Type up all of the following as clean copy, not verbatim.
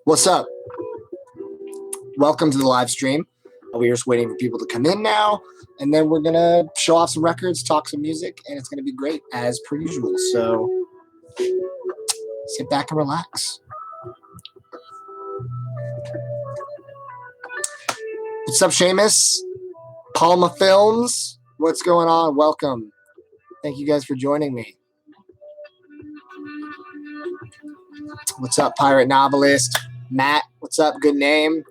What's up? Welcome to the live stream. We're just waiting for people to come in now, and then we're gonna show off some records, talk some music, and it's gonna be great as per usual. So sit back and relax. What's up, Seamus? Palma Films. What's going on? Welcome. Thank you guys for joining me. What's up, Pirate Novelist? Matt, what's up? Good name.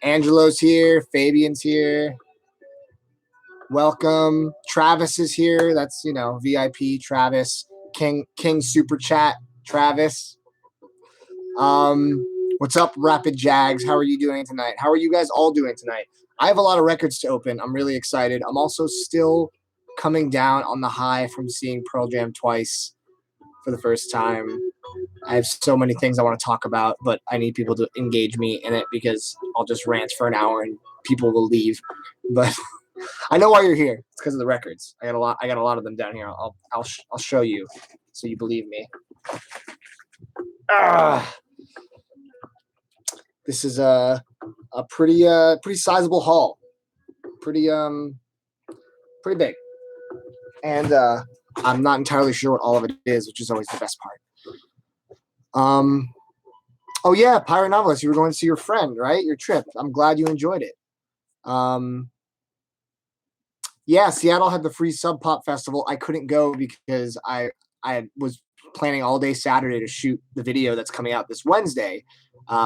Angelo's here. Fabian's here. Welcome. Travis is here. That's, VIP Travis. King Super Chat Travis. What's up, Rapid Jags? How are you doing tonight? How are you guys all doing tonight? I have a lot of records to open. I'm really excited. I'm also still coming down on the high from seeing Pearl Jam twice for the first time. I have so many things I want to talk about, but I need people to engage me in it because I'll just rant for an hour and people will leave. But I know why you're here. It's because of the records. I got a lot of them down here. I'll show you so you believe me. This is a pretty sizable haul. Pretty big. And I'm not entirely sure what all of it is, which is always the best part. Oh yeah, Pirate Novelist, you were going to see your friend, right? Your trip. I'm glad you enjoyed it. Yeah, Seattle had the free Sub Pop Festival. I couldn't go because I was planning all day Saturday to shoot the video that's coming out this Wednesday,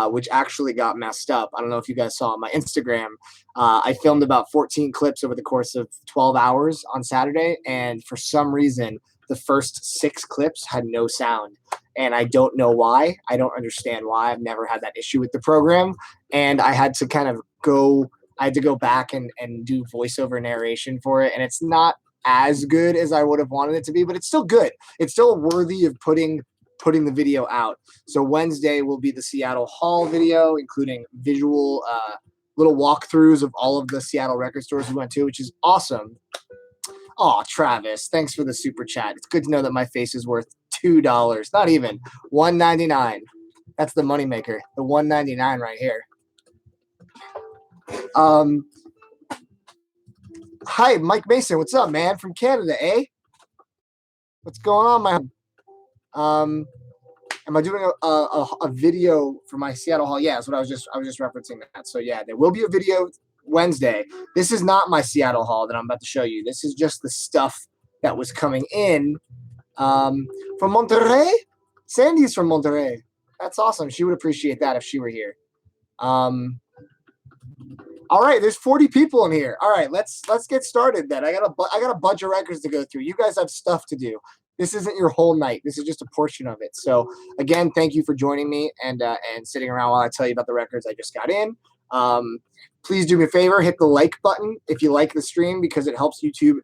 which actually got messed up. I don't know if you guys saw on my Instagram. I filmed about 14 clips over the course of 12 hours on Saturday, and for some reason, the first 6 clips had no sound. And I don't know why. I don't understand why. I've never had that issue with the program. And I had to go back and do voiceover narration for it. And it's not as good as I would have wanted it to be, but it's still good. It's still worthy of putting the video out. So Wednesday will be the Seattle Hall video, including visual little walkthroughs of all of the Seattle record stores we went to, which is awesome. Oh, Travis, thanks for the super chat. It's good to know that my face is worth $2. Not even $1.99. That's the moneymaker. The $1.99 right here. Hi, Mike Mason. What's up, man? From Canada, eh? What's going on, my? Am I doing a video for my Seattle Hall? Yeah, that's what I was just referencing that. So yeah, there will be a video Wednesday. This is not my Seattle Hall that I'm about to show you. This is just the stuff that was coming in from Monterrey. Sandy's from Monterrey. That's awesome. She would appreciate that if she were here. All right, there's 40 people in here. All right, let's get started then. I got a bunch of records to go through. You guys have stuff to do. This isn't your whole night. This is just a portion of it. So again, thank you for joining me and sitting around while I tell you about the records I just got in. Please do me a favor, hit the like button if you like the stream because it helps YouTube's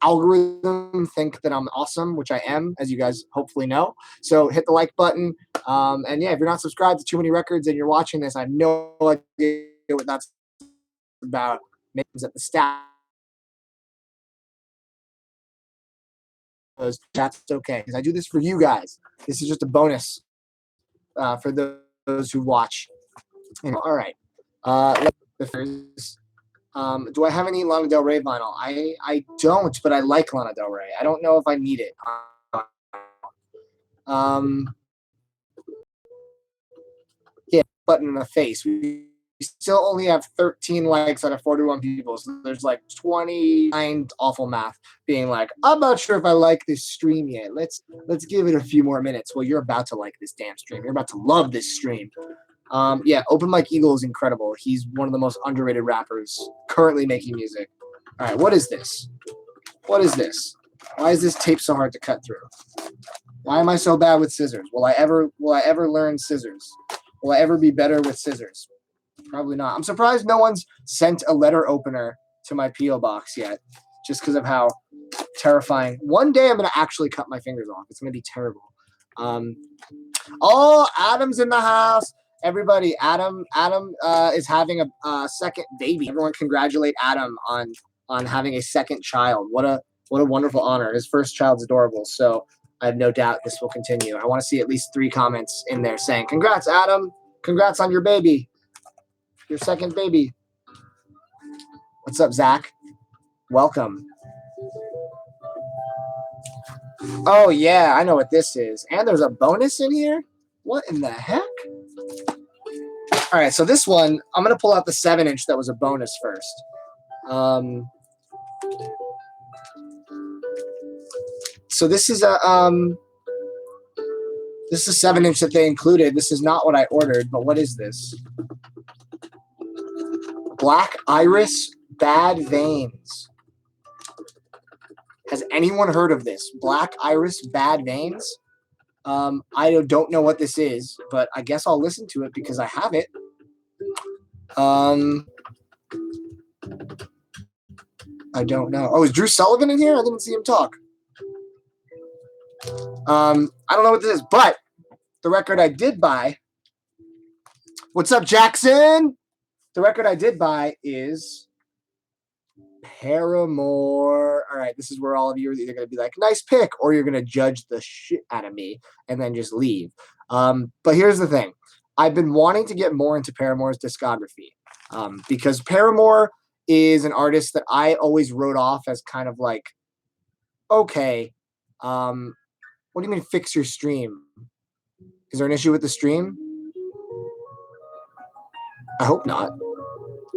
algorithm think that I'm awesome, which I am, as you guys hopefully know. So hit the like button. And yeah, if you're not subscribed to Too Many Records and you're watching this, I have no idea what that's about. Maybe it's at the stat. That's okay because I do this for you guys. This is just a bonus for those who watch. All right. Do I have any Lana Del Rey vinyl? I don't, but I like Lana Del Rey. I don't know if I need it. Yeah, button in the face. We still only have 13 likes out of 41 people, so there's like 29 awful math being like, I'm not sure if I like this stream yet. Let's give it a few more minutes. Well, you're about to like this damn stream. You're about to love this stream. Yeah, Open Mike Eagle is incredible. He's one of the most underrated rappers currently making music. All right, what is this? What is this? Why is this tape so hard to cut through? Why am I so bad with scissors? Will I ever learn scissors? Will I ever be better with scissors? Probably not. I'm surprised no one's sent a letter opener to my P.O. box yet, just because of how terrifying. One day I'm going to actually cut my fingers off. It's going to be terrible. Oh, Adam's in the house. Everybody, Adam is having a second baby. Everyone congratulate Adam on having a second child. What a wonderful honor. His first child's adorable. So I have no doubt this will continue. I want to see at least 3 comments in there saying, congrats, Adam. Congrats on your baby. Your second baby. What's up, Zach? Welcome. Oh, yeah, I know what this is. And there's a bonus in here? What in the heck? All right, so this one, I'm going to pull out the 7-inch that was a bonus first. So this is a 7-inch that they included. This is not what I ordered, but what is this? Black Iris Bad Veins. Has anyone heard of this? Black Iris Bad Veins? I don't know what this is, but I guess I'll listen to it because I have it. I don't know. Oh, is Drew Sullivan in here? I didn't see him talk. I don't know what this is, but the record I did buy. What's up, Jackson? The record I did buy is Paramore. All right, this is where all of you are either going to be like, nice pick, or you're going to judge the shit out of me and then just leave. But here's the thing. I've been wanting to get more into Paramore's discography because Paramore is an artist that I always wrote off as kind of like, okay, what do you mean fix your stream? Is there an issue with the stream? I hope not.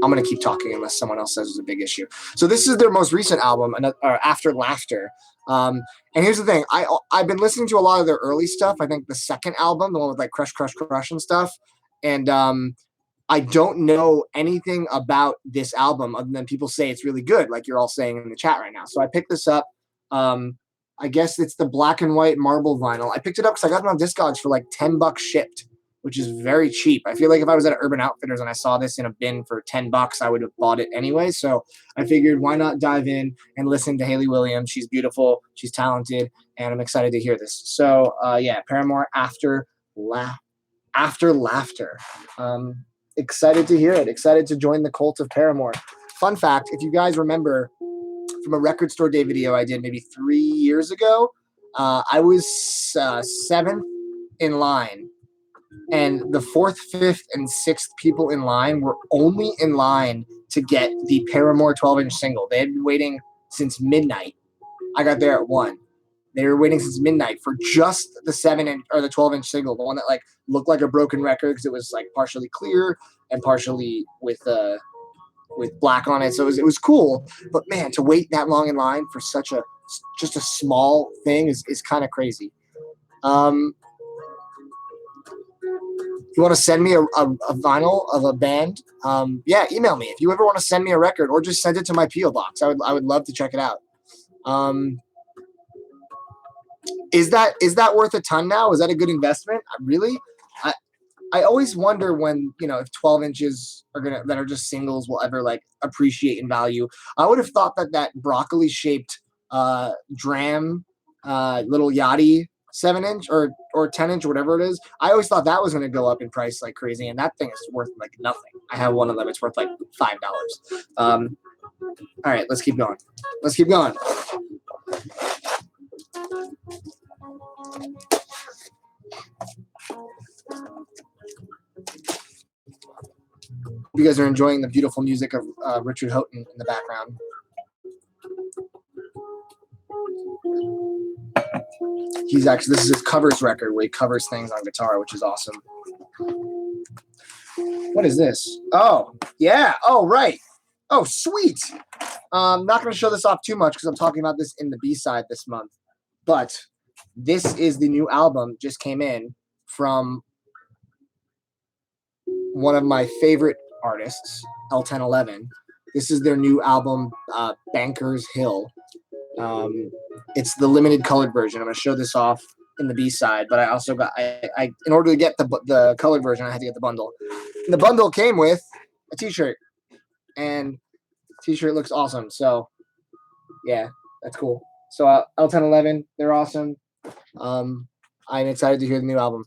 I'm going to keep talking unless someone else says there's a big issue. So this is their most recent album, After Laughter. And here's the thing. I've been listening to a lot of their early stuff. I think the second album, the one with like Crush, Crush, Crush and stuff. And I don't know anything about this album other than people say it's really good, like you're all saying in the chat right now. So I picked this up. I guess it's the black and white marble vinyl. I picked it up because I got it on Discogs for like $10 shipped, which is very cheap. I feel like if I was at Urban Outfitters and I saw this in a bin for $10, I would have bought it anyway. So I figured, why not dive in and listen to Hayley Williams? She's beautiful, she's talented, and I'm excited to hear this. So yeah, Paramore, After Laughter. Excited to hear it. Excited to join the cult of Paramore. Fun fact: if you guys remember from a Record Store Day video I did maybe 3 years ago, I was 7th in line. And the 4th, 5th, and 6th people in line were only in line to get the Paramore 12-inch single. They had been waiting since midnight. I got there at 1. They were waiting since midnight for just the 7-inch or the 12-inch single, the one that like looked like a broken record because it was like partially clear and partially with black on it. So it was cool. But man, to wait that long in line for just a small thing is kind of crazy. You want to send me a vinyl of a band? Yeah, email me if you ever want to send me a record, or just send it to my P.O. box. I would love to check it out. Is that worth a ton now? Is that a good investment? I always wonder when, if 12 inches that are just singles will ever like appreciate in value. I would have thought that broccoli shaped Dram little Yachty 7-inch or 10-inch or whatever it is. I always thought that was going to go up in price like crazy, and that thing is worth like nothing. I have one of them. It's worth like $5. All right, let's keep going. You guys are enjoying the beautiful music of Richard Houghton in the background. This is his covers record where he covers things on guitar, which is awesome. What is this? Oh, yeah. Oh, right. Oh, sweet. I'm not going to show this off too much because I'm talking about this in the B-side this month. But this is the new album, just came in from one of my favorite artists, L1011. This is their new album, Banker's Hill. It's the limited colored version. I'm going to show this off in the B-side, but I also got, in order to get the colored version, I had to get the bundle. And the bundle came with a t-shirt, and the t-shirt looks awesome. So yeah, that's cool. So L1011, they're awesome. I'm excited to hear the new album.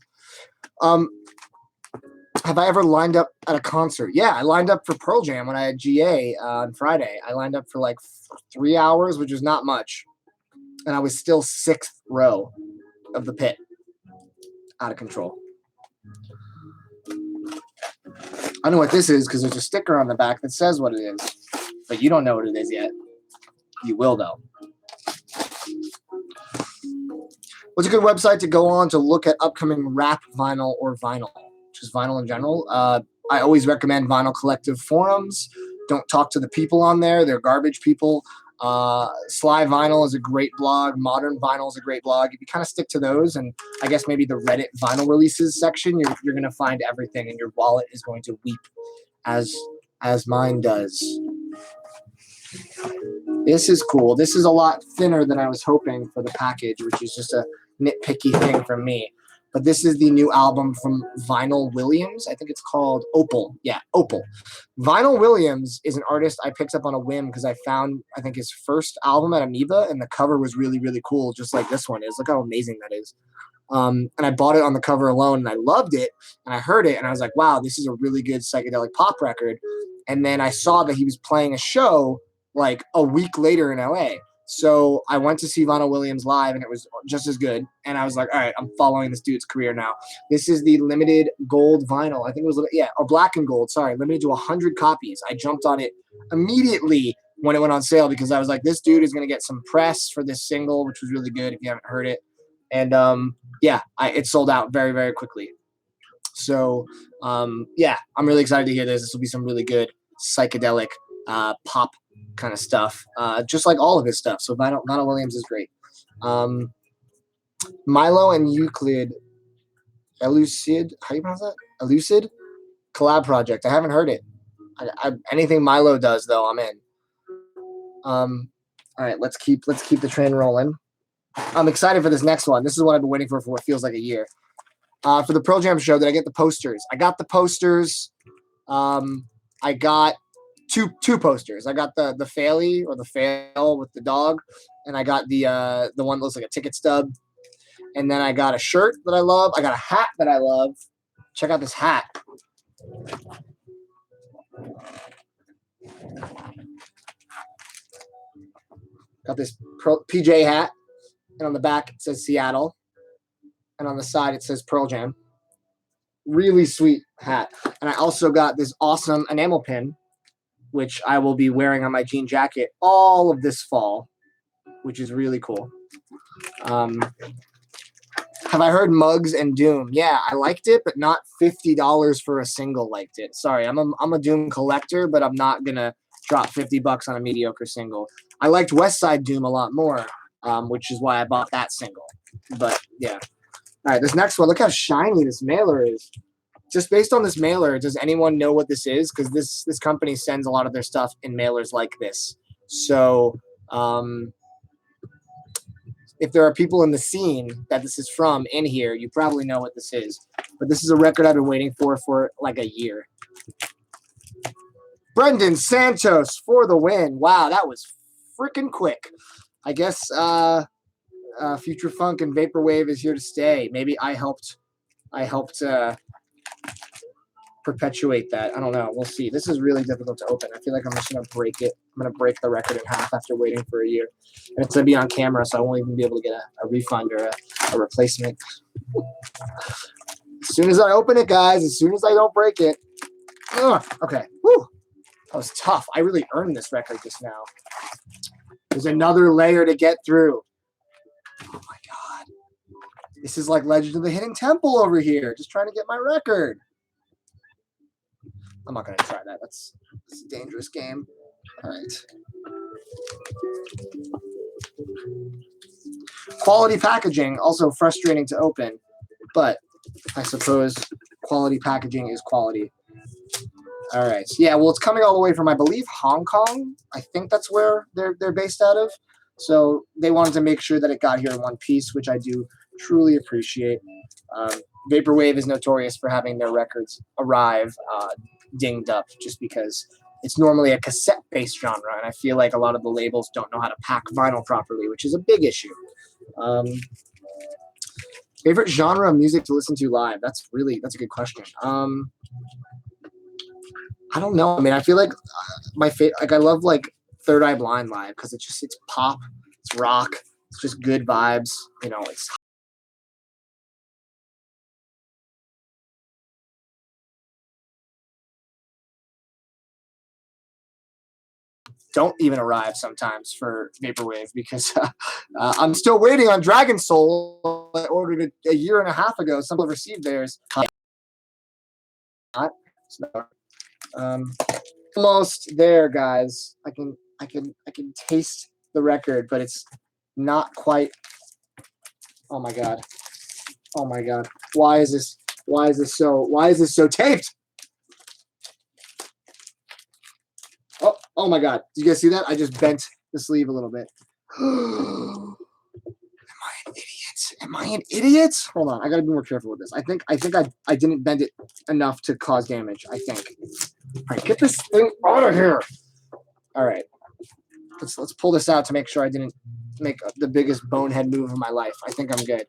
Have I ever lined up at a concert? Yeah, I lined up for Pearl Jam when I had GA on Friday. I lined up for like 3 hours, which is not much. And I was still 6th row. of the pit. Out of control. I know what this is because there's a sticker on the back that says what it is, but you don't know what it is yet. You will, though. What's a good website to go on to look at upcoming rap vinyl or vinyl? Just vinyl in general. I always recommend Vinyl Collective forums. Don't talk to the people on there. They're garbage people. Sly Vinyl is a great blog. Modern Vinyl is a great blog. If you kind of stick to those, and I guess maybe the Reddit vinyl releases section, you're going to find everything, and your wallet is going to weep as mine does. This is cool. This is a lot thinner than I was hoping for the package, which is just a nitpicky thing from me. But this is the new album from Vinyl Williams. I think it's called Opal. Yeah, Opal. Vinyl Williams is an artist I picked up on a whim because I found, I think, his first album at Amoeba, and the cover was really, really cool, just like this one is. Look how amazing that is. And I bought it on the cover alone, and I loved it, and I heard it, and I was like, wow, this is a really good psychedelic pop record. And then I saw that he was playing a show like a week later in LA. So I went to see Vinyl Williams live, and it was just as good. And I was like, all right, I'm following this dude's career now. This is the limited gold vinyl. I think it was, or black and gold, sorry, limited to 100 copies. I jumped on it immediately when it went on sale because I was like, this dude is going to get some press for this single, which was really good if you haven't heard it. And it sold out very, very quickly. So I'm really excited to hear this. This will be some really good psychedelic pop kind of stuff, just like all of his stuff. So Vinyl Williams is great. Milo and Euclid, Elucid, how do you pronounce that? Elucid collab project. I haven't heard it. Anything Milo does though, I'm in. All right, let's keep the train rolling. I'm excited for this next one. This is what I've been waiting for what feels like a year. For the Pearl Jam show, did I get the posters? I got the posters. I got two posters. I got the Faily or the Fail with the dog, and I got the one that looks like a ticket stub. And then I got a shirt that I love. I got a hat that I love. Check out this hat. Got this PJ hat, and on the back it says Seattle, and on the side it says Pearl Jam. Really sweet hat. And I also got this awesome enamel pin, which I will be wearing on my jean jacket all of this fall, which is really cool. Have I heard Muggs and Doom? Yeah, I liked it, but not $50 for a single liked it. Sorry, I'm a Doom collector, but I'm not going to drop $50 on a mediocre single. I liked West Side Doom a lot more, which is why I bought that single. But, yeah. All right, this next one, look how shiny this mailer is. Just based on this mailer, does anyone know what this is? Because this company sends a lot of their stuff in mailers like this. So if there are people in the scene that this is from in here, you probably know what this is. But this is a record I've been waiting for like a year. Brendan Santos for the win. Wow, that was freaking quick. I guess Future Funk and Vaporwave is here to stay. Maybe I helped perpetuate that. I don't know. We'll see. This is really difficult to open. I feel like I'm just going to break it. I'm going to break the record in half after waiting for a year. And it's going to be on camera, so I won't even be able to get a refund or a replacement. As soon as I open it, guys, as soon as I don't break it. Ugh, okay. Whew. That was tough. I really earned this record just now. There's another layer to get through. Oh, my God. This is like Legend of the Hidden Temple over here. Just trying to get my record. I'm not going to try that. That's a dangerous game. All right. Quality packaging, also frustrating to open, but I suppose quality packaging is quality. All right. Yeah, well, it's coming all the way from, I believe, Hong Kong. I think that's where they're based out of. So they wanted to make sure that it got here in one piece, which I do truly appreciate. Vaporwave is notorious for having their records arrive dinged up just because it's normally a cassette-based genre, and I feel like a lot of the labels don't know how to pack vinyl properly, which is a big issue. Favorite genre of music to listen to live? That's a good question. I don't know. I mean, I feel like I love like Third Eye Blind live because it's pop, it's rock, it's just good vibes. You know, it's don't even arrive sometimes for Vaporwave because I'm still waiting on Dragon Soul. I ordered it a year and a half ago. Some have received theirs. Not. Almost there, guys. I can taste the record, but it's not quite. Oh my god. Oh my god. Why is this so taped? Oh my god. Did you guys see that? I just bent the sleeve a little bit. Am I an idiot? Am I an idiot? Hold on. I gotta be more careful with this. I think I didn't bend it enough to cause damage, I think. All right, get this thing out of here. All right. Let's pull this out to make sure I didn't make the biggest bonehead move of my life. I think I'm good.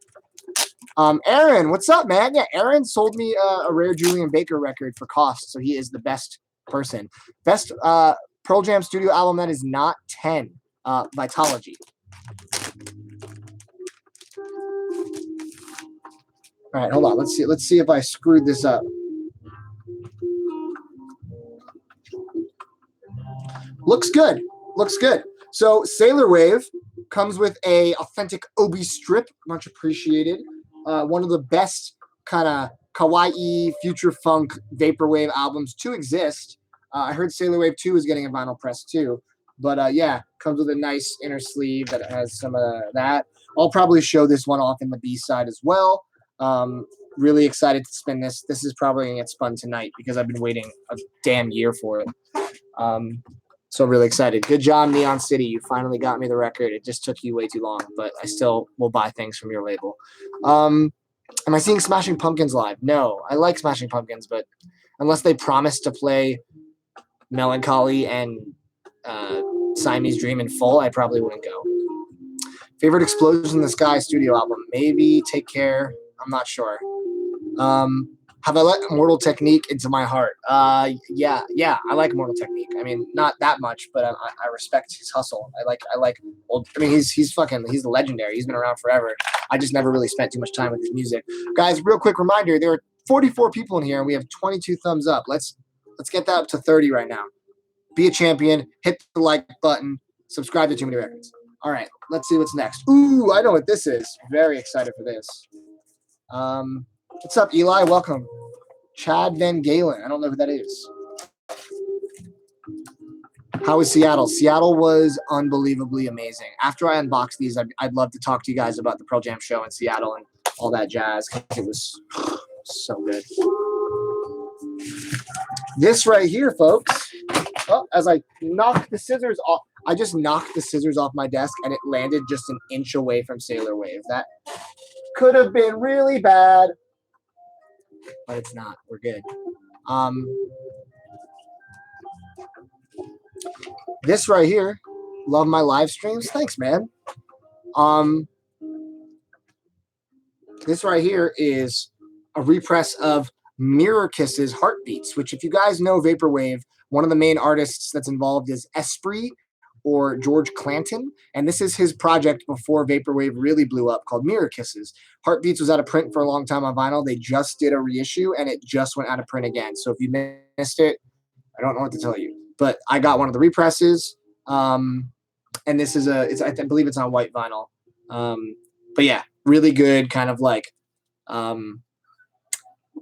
Aaron, what's up, man? Yeah, Aaron sold me a rare Julian Baker record for cost, so he is the best person. Best Pearl Jam studio album that is not 10, Vitology. All right, hold on. Let's see if I screwed this up. Looks good. Looks good. So Sailor Wave comes with a authentic Obi strip, much appreciated. One of the best kind of kawaii future funk vaporwave albums to exist. I heard Sailor Wave 2 is getting a vinyl press too. But yeah, comes with a nice inner sleeve that has some of that. I'll probably show this one off in the B-side as well. Really excited to spin this. This is probably going to get spun tonight because I've been waiting a damn year for it. So really excited. Good job, Neon City. You finally got me the record. It just took you way too long, but I still will buy things from your label. Am I seeing Smashing Pumpkins live? No, I like Smashing Pumpkins, but unless they promise to play Melancholy and Siamese Dream in full, I probably wouldn't go. Favorite Explosion in the Sky studio album? Maybe Take Care. I'm not sure. Have I let Immortal Technique into my heart? Yeah, I like Immortal Technique. I mean, not that much, but I respect his hustle. I like old. I mean, he's legendary. He's been around forever. I just never really spent too much time with his music. Guys, real quick reminder: there are 44 people in here, and we have 22 thumbs up. Let's get that up to 30 right now. Be a champion. Hit the like button. Subscribe to Too Many Records. All right, let's see what's next. Ooh, I know what this is. Very excited for this. What's up, Eli? Welcome. Chad Van Galen. I don't know who that is. How was Seattle? Seattle was unbelievably amazing. After I unbox these, I'd love to talk to you guys about the Pearl Jam show in Seattle and all that jazz. It was so good. This right here, folks. Oh, as I knocked the scissors off, I just knocked the scissors off my desk and it landed just an inch away from Sailor Wave. That could have been really bad, but it's not. We're good. This right here, love my live streams. Thanks, man. This right here is a repress of Mirror Kiss's Heartbeats, which if you guys know Vaporwave, one of the main artists that's involved is Esprit or George Clanton, and this is his project before Vaporwave really blew up called Mirror Kisses. Heartbeats was out of print for a long time on vinyl. They just did a reissue, and it just went out of print again. So if you missed it, I don't know what to tell you. But I got one of the represses, and this is I believe it's on white vinyl. But yeah, really good, kind of like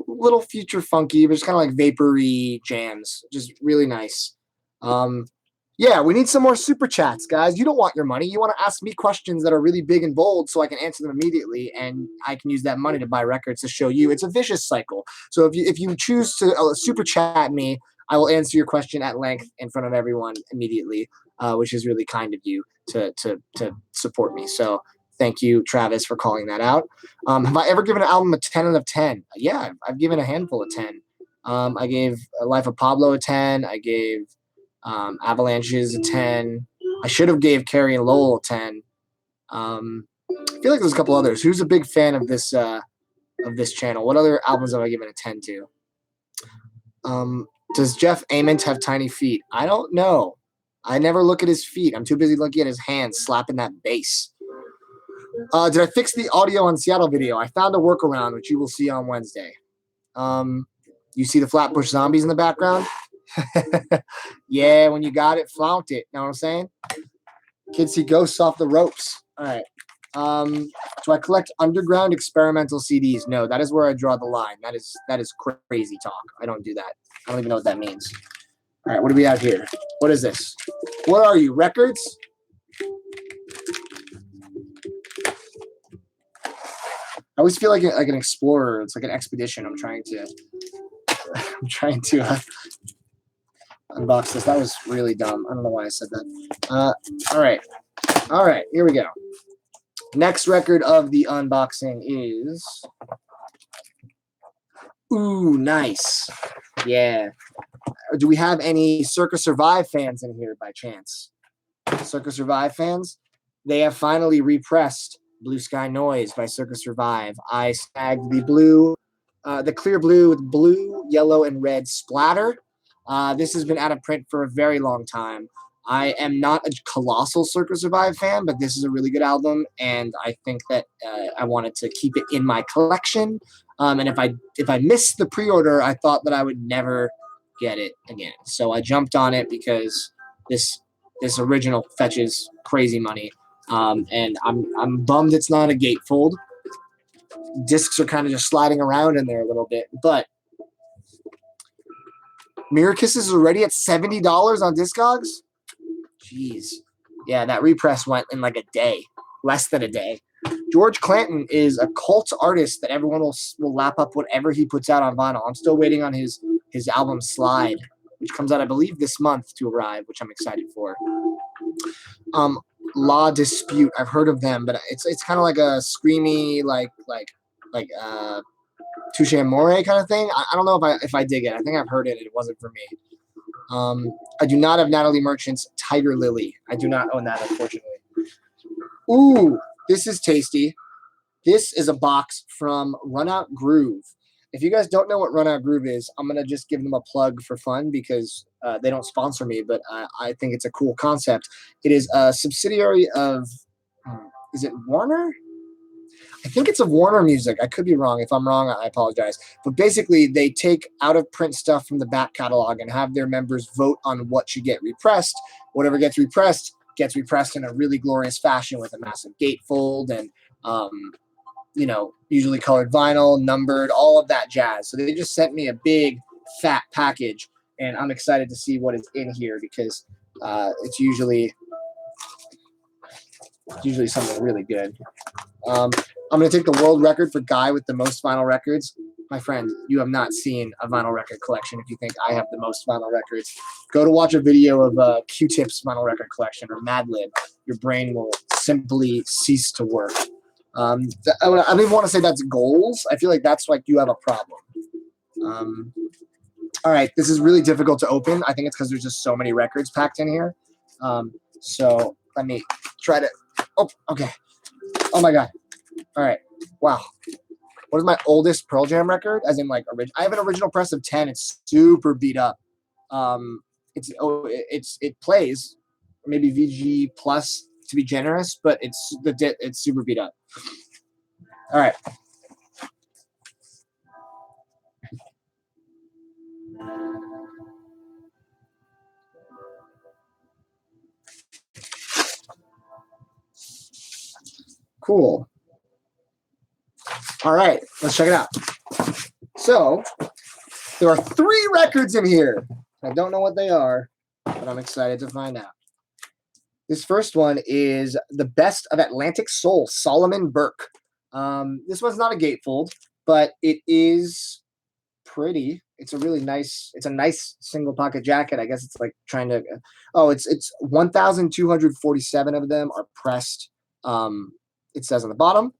little future funky, but just kind of like vapory jams. Just really nice. Yeah, we need some more super chats, guys. You don't want your money. You want to ask me questions that are really big and bold so I can answer them immediately, and I can use that money to buy records to show you. It's a vicious cycle. So if you choose to super chat me, I will answer your question at length in front of everyone immediately, which is really kind of you to support me. So thank you, Travis, for calling that out. Have I ever given an album a 10 out of 10? Yeah, I've given a handful of 10. I gave Life of Pablo a 10. I gave Avalanches a 10. I should have gave Carrie and Lowell a 10. I feel like there's a couple others. Who's a big fan of this channel? What other albums have I given a 10 to? Does Jeff Ament have tiny feet? I don't know. I never look at his feet. I'm too busy looking at his hands slapping that bass. Did I fix the audio on Seattle video? I found a workaround, which you will see on Wednesday. You see the Flatbush Zombies in the background? Yeah, when you got it, flaunt it. Know what I'm saying? Kids see ghosts off the ropes. All right. Do I collect underground experimental CDs? No, that is where I draw the line. That is crazy talk. I don't do that. I don't even know what that means. All right, what do we have here? What is this? What are you? Records? I always feel like an explorer. It's like an expedition. I'm trying to unbox this. That was really dumb. I don't know why I said that. All right. Here we go. Next record of the unboxing is. Ooh, nice. Yeah. Do we have any Circa Survive fans in here by chance? Circa Survive fans? They have finally repressed Blue Sky Noise by Circa Survive. I snagged the clear blue with blue, yellow, and red splatter. This has been out of print for a very long time. I am not a colossal Circa Survive fan, but this is a really good album, and I think that I wanted to keep it in my collection. And if I missed the pre-order, I thought that I would never get it again. So I jumped on it because this original fetches crazy money. And I'm bummed it's not a gatefold. Discs are kind of just sliding around in there a little bit, but Mirror Kisses is already at $70 on Discogs. Jeez, yeah, that repress went in like a day, less than a day. George Clanton is a cult artist that everyone will lap up whatever he puts out on vinyl. I'm still waiting on his album Slide, which comes out, I believe, this month to arrive, which I'm excited for. La Dispute, I've heard of them, but it's kind of like a screamy, like Touche Amore kind of thing. I don't know if I dig it. I think I've heard it. It wasn't for me. I do not have Natalie Merchant's Tiger Lily. I do not own that, unfortunately. Ooh, this is tasty. This is a box from Runout Groove. If you guys don't know what Runout Groove is, I'm going to just give them a plug for fun because they don't sponsor me, but I think it's a cool concept. It is a subsidiary of, is it Warner? I think it's of Warner Music. I could be wrong. If I'm wrong, I apologize. But basically, they take out-of-print stuff from the back catalog and have their members vote on what should get repressed. Whatever gets repressed in a really glorious fashion with a massive gatefold and, usually colored vinyl, numbered, all of that jazz. So they just sent me a big, fat package, and I'm excited to see what is in here because it's usually something really good. I'm going to take the world record for guy with the most vinyl records. My friend, you have not seen a vinyl record collection if you think I have the most vinyl records. Go to watch a video of Q-Tip's vinyl record collection or Madlib. Your brain will simply cease to work. I don't even want to say that's goals. I feel like that's like you have a problem. All right, this is really difficult to open. I think it's because there's just so many records packed in here. So let me try to. Oh, okay. Oh my God. All right. Wow. What is my oldest Pearl Jam record? As in like I have an original press of 10. It's super beat up. It plays maybe VG plus to be generous, but it's super beat up. All right. Cool. All right, let's check it out. So there are 3 records in here. I don't know what they are, but I'm excited to find out. This first one is The Best of Atlantic Soul, Solomon Burke. This one's not a gatefold, but it is pretty. It's a nice single pocket jacket. I guess it's like trying to, it's 1,247 of them are pressed. It says on the bottom.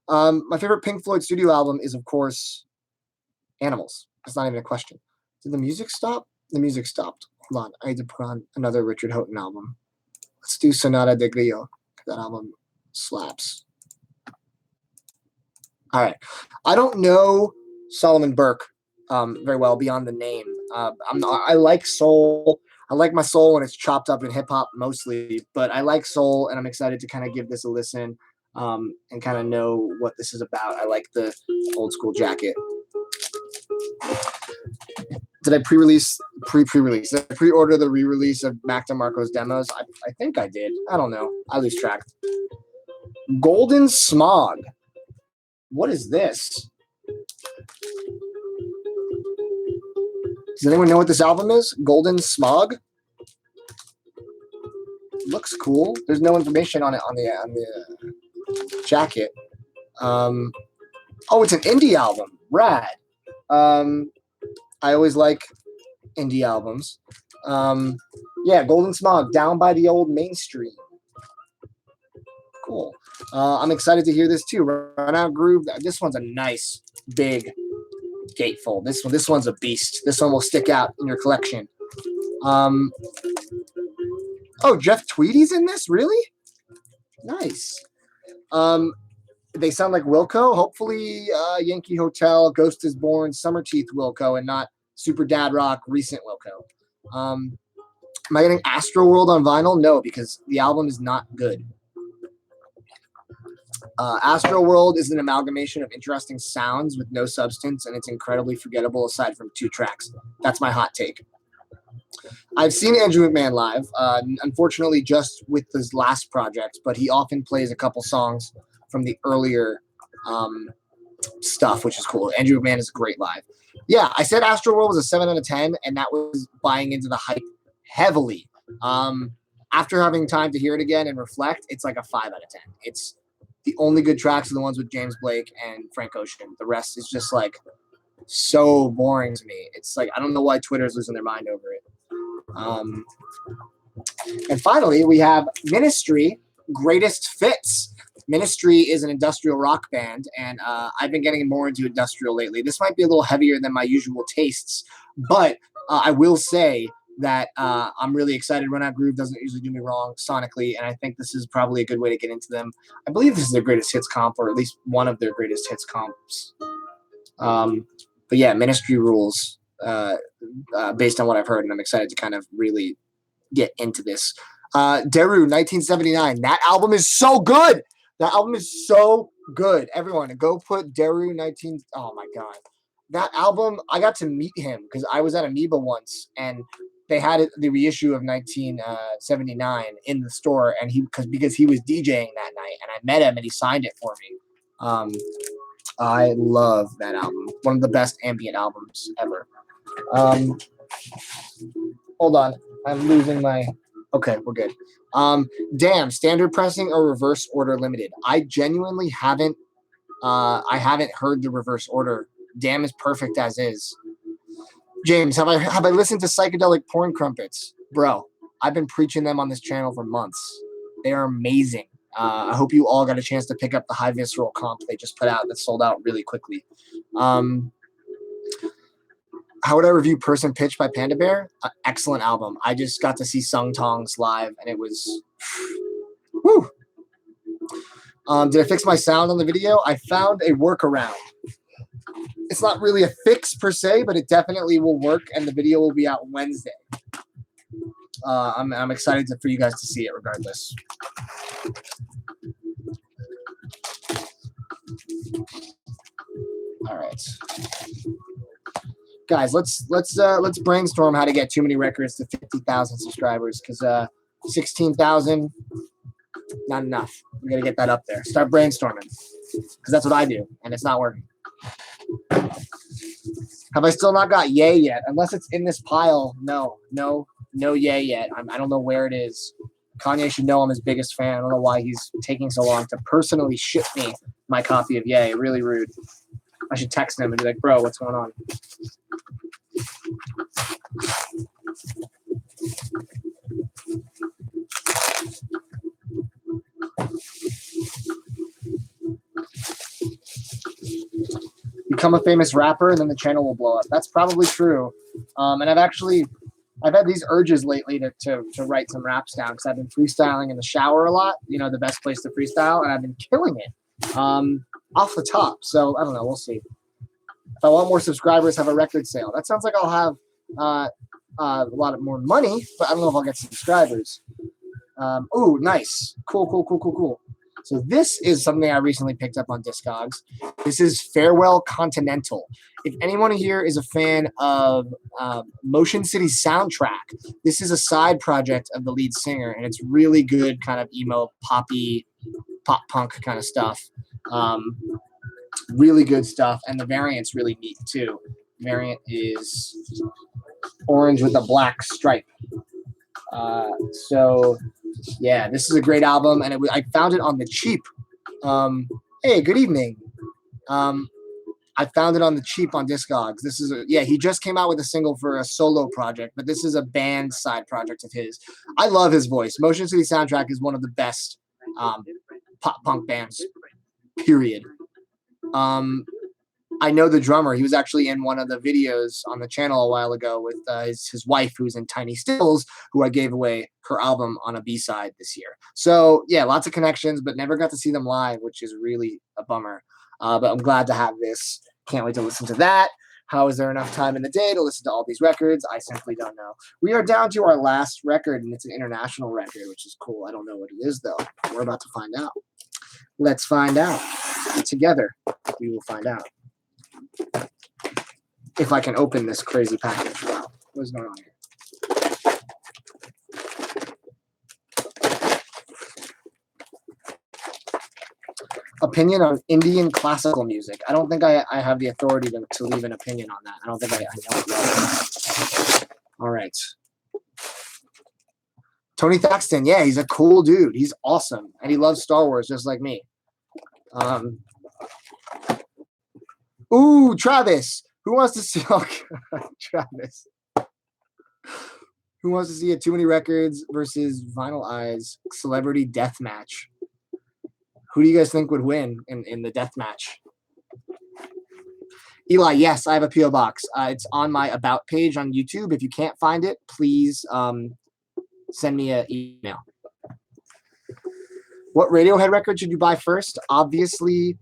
My favorite Pink Floyd studio album is, of course, Animals. That's not even a question. Did the music stop? The music stopped. Hold on. I had to put on another Richard Houghton album. Let's do Sonata de Grillo. That album slaps. All right. I don't know Solomon Burke very well beyond the name. I like soul. I like my soul when it's chopped up in hip hop mostly, but I like soul, and I'm excited to kind of give this a listen and kind of know what this is about. I like the old school jacket. Did I pre-release pre-release. Did I pre-order the re-release of Mac DeMarco's demos? I think I did. I don't know. I lose track. Golden Smog. What is this? Does anyone know what this album is? Golden Smog. Looks cool. There's no information on it on the jacket. Oh, it's an indie album. Rad. I always like indie albums. Yeah, Golden Smog, Down by the Old Mainstream. Cool. I'm excited to hear this too. Run Out Groove. This one's a nice big gatefold. This one's a beast. This one will stick out in your collection. Oh, Jeff Tweedy's in this? Really? Nice. They sound like Wilco. Hopefully, Yankee Hotel, Ghost is Born, Summerteeth Wilco, and not Super Dad Rock, recent Wilco. Am I getting Astroworld on vinyl? No, because the album is not good. Astroworld is an amalgamation of interesting sounds with no substance, and it's incredibly forgettable aside from 2 tracks. That's my hot take. I've seen Andrew McMahon live, unfortunately just with his last project, but he often plays a couple songs from the earlier stuff, which is cool. Andrew McMahon is great live. Yeah, I said Astroworld was a 7 out of 10, and that was buying into the hype heavily. After having time to hear it again and reflect, it's like a 5 out of 10. It's the only good tracks are the ones with James Blake and Frank Ocean. The rest is just like so boring to me. It's like, I don't know why Twitter's losing their mind over it. And finally, we have Ministry, Greatest Fits. Ministry is an industrial rock band, and I've been getting more into industrial lately. This might be a little heavier than my usual tastes, but I will say that I'm really excited. Run Out Groove doesn't usually do me wrong sonically, and I think this is probably a good way to get into them. I believe this is their greatest hits comp, or at least one of their greatest hits comps. But yeah, Ministry rules based on what I've heard, and I'm excited to kind of really get into this. Deru, 1979. That album is so good. That album is so good. Everyone, go put Deru 19. Oh my god, that album! I got to meet him because I was at Amoeba once, and they had the reissue of 1979 in the store, and because he was DJing that night, and I met him, and he signed it for me. I love that album. One of the best ambient albums ever. Hold on, I'm losing my. Okay, we're good. Damn, standard pressing or reverse order limited. I genuinely haven't heard the reverse order. Damn is perfect as is. James, have I listened to Psychedelic Porn Crumpets? Bro, I've been preaching them on this channel for months. They are amazing. I hope you all got a chance to pick up the High Visceral comp they just put out that sold out really quickly. How would I review Person Pitch by Panda Bear? Excellent album. I just got to see Sung Tongs live, and it was... Whew. Did I fix my sound on the video? I found a workaround. It's not really a fix per se, but it definitely will work, and the video will be out Wednesday. I'm excited for you guys to see it regardless. All right. Guys, let's brainstorm how to get Too Many Records to 50,000 subscribers, because 16,000, not enough. We gotta get that up there. Start brainstorming, because that's what I do, and it's not working. Have I still not got Yay yet? Unless it's in this pile, no Yay yet. I don't know where it is. Kanye should know I'm his biggest fan. I don't know why he's taking so long to personally ship me my copy of Yay. Really rude. I should text him and be like, bro, what's going on? Become a famous rapper and then the channel will blow up. That's probably true. And I've had these urges lately to write some raps down because I've been freestyling in the shower a lot, the best place to freestyle, and I've been killing it off the top. So I don't know. We'll see. If I want more subscribers, have a record sale. That sounds like I'll have a lot of more money, but I don't know if I'll get subscribers. Ooh, nice. Cool. So this is something I recently picked up on Discogs. This is Farewell Continental. If anyone here is a fan of Motion City Soundtrack, this is a side project of the lead singer, and it's really good kind of emo, poppy, pop punk kind of stuff. Really good stuff, and the variant's really neat too. Variant is orange with a black stripe. So yeah, this is a great album, and I found it on the cheap. Hey, good evening. I found it on the cheap on Discogs. This is he just came out with a single for a solo project, but this is a band side project of his. I love his voice. Motion City Soundtrack is one of the best pop punk bands, period. I know the drummer. He was actually in one of the videos on the channel a while ago with his wife, who's in Tiny Stills, who I gave away her album on a B-side this year. So, yeah, lots of connections, but never got to see them live, which is really a bummer. But I'm glad to have this. Can't wait to listen to that. How is there enough time in the day to listen to all these records? I simply don't know. We are down to our last record, and it's an international record, which is cool. I don't know what it is, though. We're about to find out. Let's find out. Together, we will find out. If I can open this crazy package. Wow, what's going on here? Opinion on Indian classical music. I don't think I have the authority to leave an opinion on that. I don't think I know it well. All right. Tony Thaxton. Yeah, he's a cool dude. He's awesome. And he loves Star Wars just like me. Ooh, Travis. Who wants to see Travis? Who wants to see a Too Many Records versus Vinyl Eyes celebrity death match? Who do you guys think would win in the death match? Eli, yes, I have a P.O. box. It's on my About page on YouTube. If you can't find it, please send me an email. What Radiohead record should you buy first? Obviously,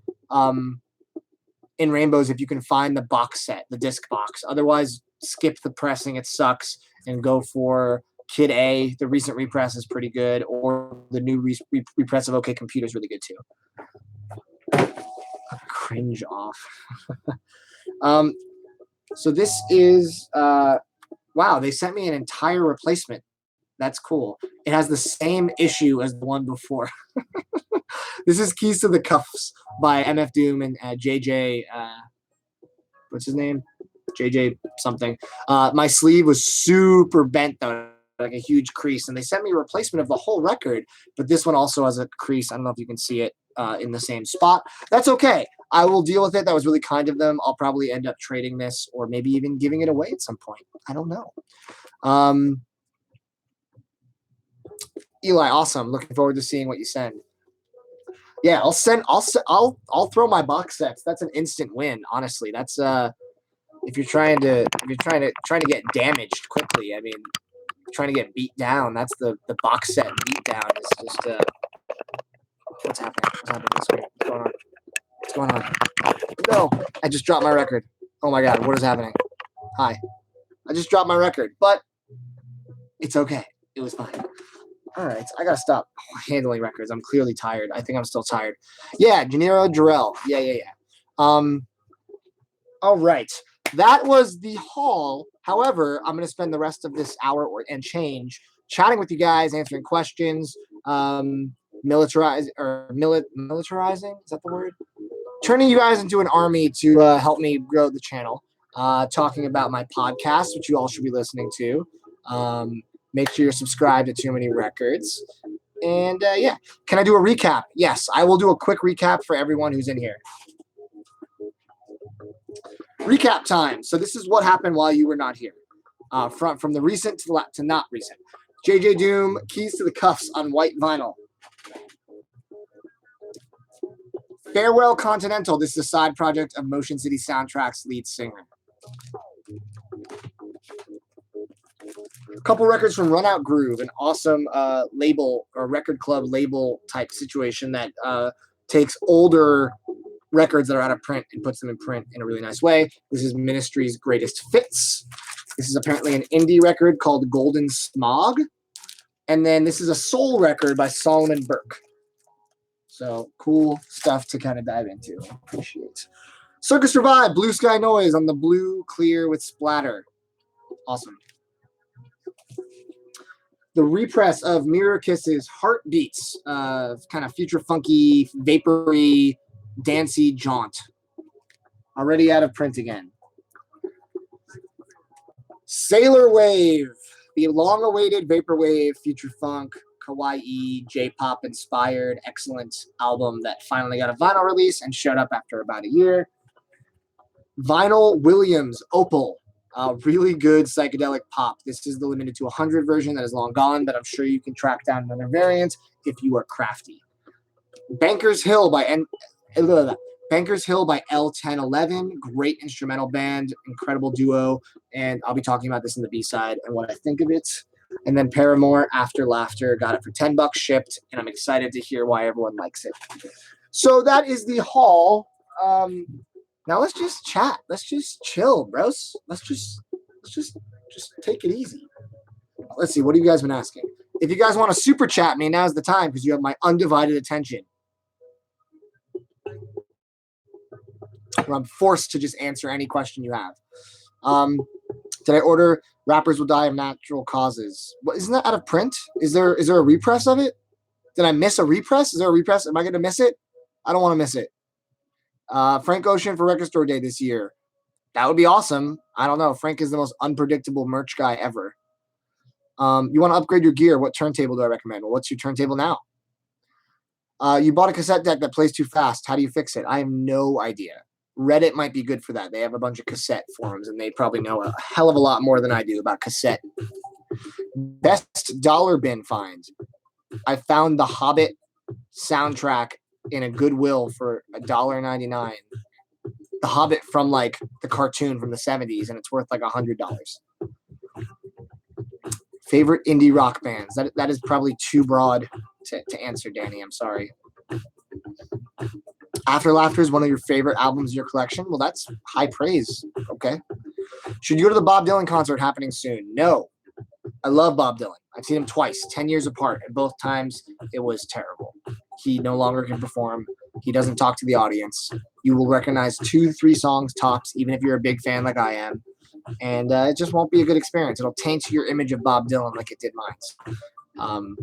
In Rainbows, if you can find the box set, the disc box. Otherwise, skip the pressing. It sucks. And go for Kid A. The recent repress is pretty good. Or the new repress of OK Computer is really good, too. Cringe off. So this is, wow, they sent me an entire replacement. That's cool. It has the same issue as the one before. This is Keys to the Cuffs by MF Doom and JJ, what's his name? JJ something. My sleeve was super bent, though, like a huge crease. And they sent me a replacement of the whole record, but this one also has a crease. I don't know if you can see it in the same spot. That's okay. I will deal with it. That was really kind of them. I'll probably end up trading this or maybe even giving it away at some point. I don't know. Eli, awesome. Looking forward to seeing what you send. Yeah, I'll throw my box sets. That's an instant win, honestly. That's if you're trying to get damaged quickly. I mean, trying to get beat down. That's the box set beat down is just what's happening? What's happening this week? What's going on? What's going on? No, I just dropped my record. Oh my god, what is happening? Hi. I just dropped my record, but it's okay. It was fine. All right, I gotta stop handling records. I'm clearly tired. I think I'm still tired. Yeah, Janiro Jarrell. Yeah. All right, that was the haul. However, I'm gonna spend the rest of this hour and change chatting with you guys, answering questions, militarizing. Is that the word? Turning you guys into an army to help me grow the channel. Talking about my podcast, which you all should be listening to. Make sure you're subscribed to Too Many Records. And yeah, can I do a recap? Yes, I will do a quick recap for everyone who's in here. Recap time. So this is what happened while you were not here. From the recent to not recent. JJ Doom, Keys to the Cuffs on white vinyl. Farewell Continental. This is a side project of Motion City Soundtrack's lead singer. A couple records from Run Out Groove, an awesome label or record club label type situation that takes older records that are out of print and puts them in print in a really nice way. This is Ministry's Greatest Fits. This is apparently an indie record called Golden Smog. And then this is a soul record by Solomon Burke. So cool stuff to kind of dive into. Appreciate. Circus Revive, Blue Sky Noise on the blue clear with splatter. Awesome. The repress of Mirror Kisses Heartbeats, kind of future funky, vapory, dancey jaunt. Already out of print again. Sailor Wave, the long-awaited vaporwave, future funk, kawaii, J-pop inspired, excellent album that finally got a vinyl release and showed up after about a year. Vinyl Williams Opal, really good psychedelic pop. This is the limited to 100 version that is long gone, but I'm sure you can track down another variant if you are crafty. Bankers Hill by L1011, great instrumental band, incredible duo, and I'll be talking about this in the B-side and what I think of it. And then Paramore, After Laughter, got it for $10 shipped, and I'm excited to hear why everyone likes it. So that is the haul. Now let's just chat. Let's just chill, bros. Let's just take it easy. Let's see. What have you guys been asking? If you guys want to super chat me, now's the time because you have my undivided attention. I'm forced to just answer any question you have. Did I order Rappers Will Die of Natural Causes? What, isn't that out of print? Is there a repress of it? Did I miss a repress? Is there a repress? Am I going to miss it? I don't want to miss it. Frank Ocean for Record Store Day this year. That would be awesome. I don't know. Frank is the most unpredictable merch guy ever. You want to upgrade your gear? What turntable do I recommend? Well, what's your turntable now? You bought a cassette deck that plays too fast. How do you fix it? I have no idea. Reddit might be good for that. They have a bunch of cassette forums, and they probably know a hell of a lot more than I do about cassette. Best dollar bin find. I found the Hobbit soundtrack in a Goodwill for $1.99. The Hobbit from like the cartoon from the 70s, and it's worth like $100. Favorite indie rock bands. That is probably too broad to answer, Danny. I'm sorry. After Laughter is one of your favorite albums in your collection. Well, that's high praise. Okay. Should you go to the Bob Dylan concert happening soon? No. I love Bob Dylan. I've seen him twice, 10 years apart, and both times it was terrible. He no longer can perform. He doesn't talk to the audience. You will recognize 2-3 songs tops, even if you're a big fan like I am. And it just won't be a good experience. It'll taint your image of Bob Dylan like it did mine.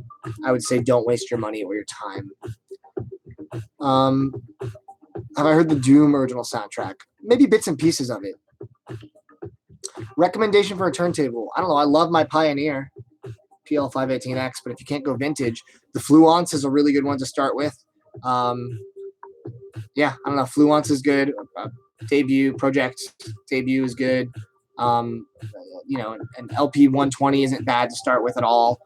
I would say don't waste your money or your time. Have I heard the Doom original soundtrack? Maybe bits and pieces of it. Recommendation for a turntable. I don't know. I love my Pioneer PL518X, but if you can't go vintage, the Fluence is a really good one to start with. Yeah, I don't know. Fluence is good. Debut, Pro-Ject debut is good. You know, an LP 120 isn't bad to start with at all.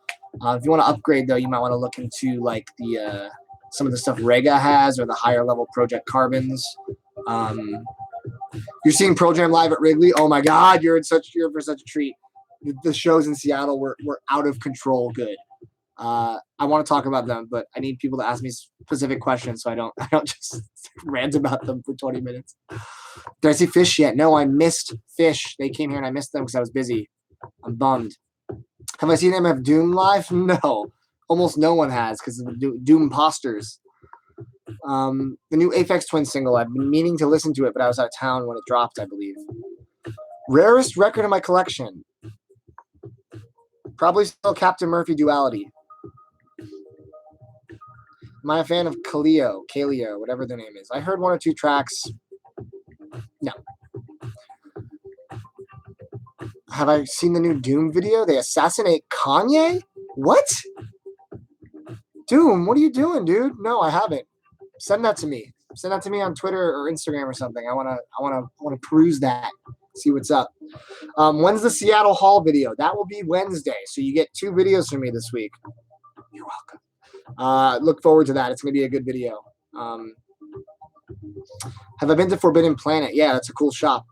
If you want to upgrade, though, you might want to look into like the some of the stuff Rega has or the higher level Pro-Ject carbons. You're seeing Pro Jam live at Wrigley. Oh my God, you're for such a treat. The shows in Seattle were out of control good. I want to talk about them, but I need people to ask me specific questions so I don't just rant about them for 20 minutes. Did I see Fish yet? No, I missed Fish. They came here and I missed them because I was busy. I'm bummed. Have I seen MF Doom live? No. Almost no one has because of the Doom posters. The new Aphex Twin single, I've been meaning to listen to it, but I was out of town when it dropped, I believe. Rarest record in my collection. Probably still Captain Murphy Duality. Am I a fan of Kaleo, whatever their name is? I heard 1 or 2 tracks. No. Have I seen the new Doom video? They assassinate Kanye? What? Doom, what are you doing, dude? No, I haven't. Send that to me. Send that to me on Twitter or Instagram or something. I wanna peruse that. See what's up. When's the Seattle Hall video? That will be Wednesday. So you get 2 videos from me this week. You're welcome. Look forward to that. It's gonna be a good video. Have I been to Forbidden Planet? Yeah, that's a cool shop.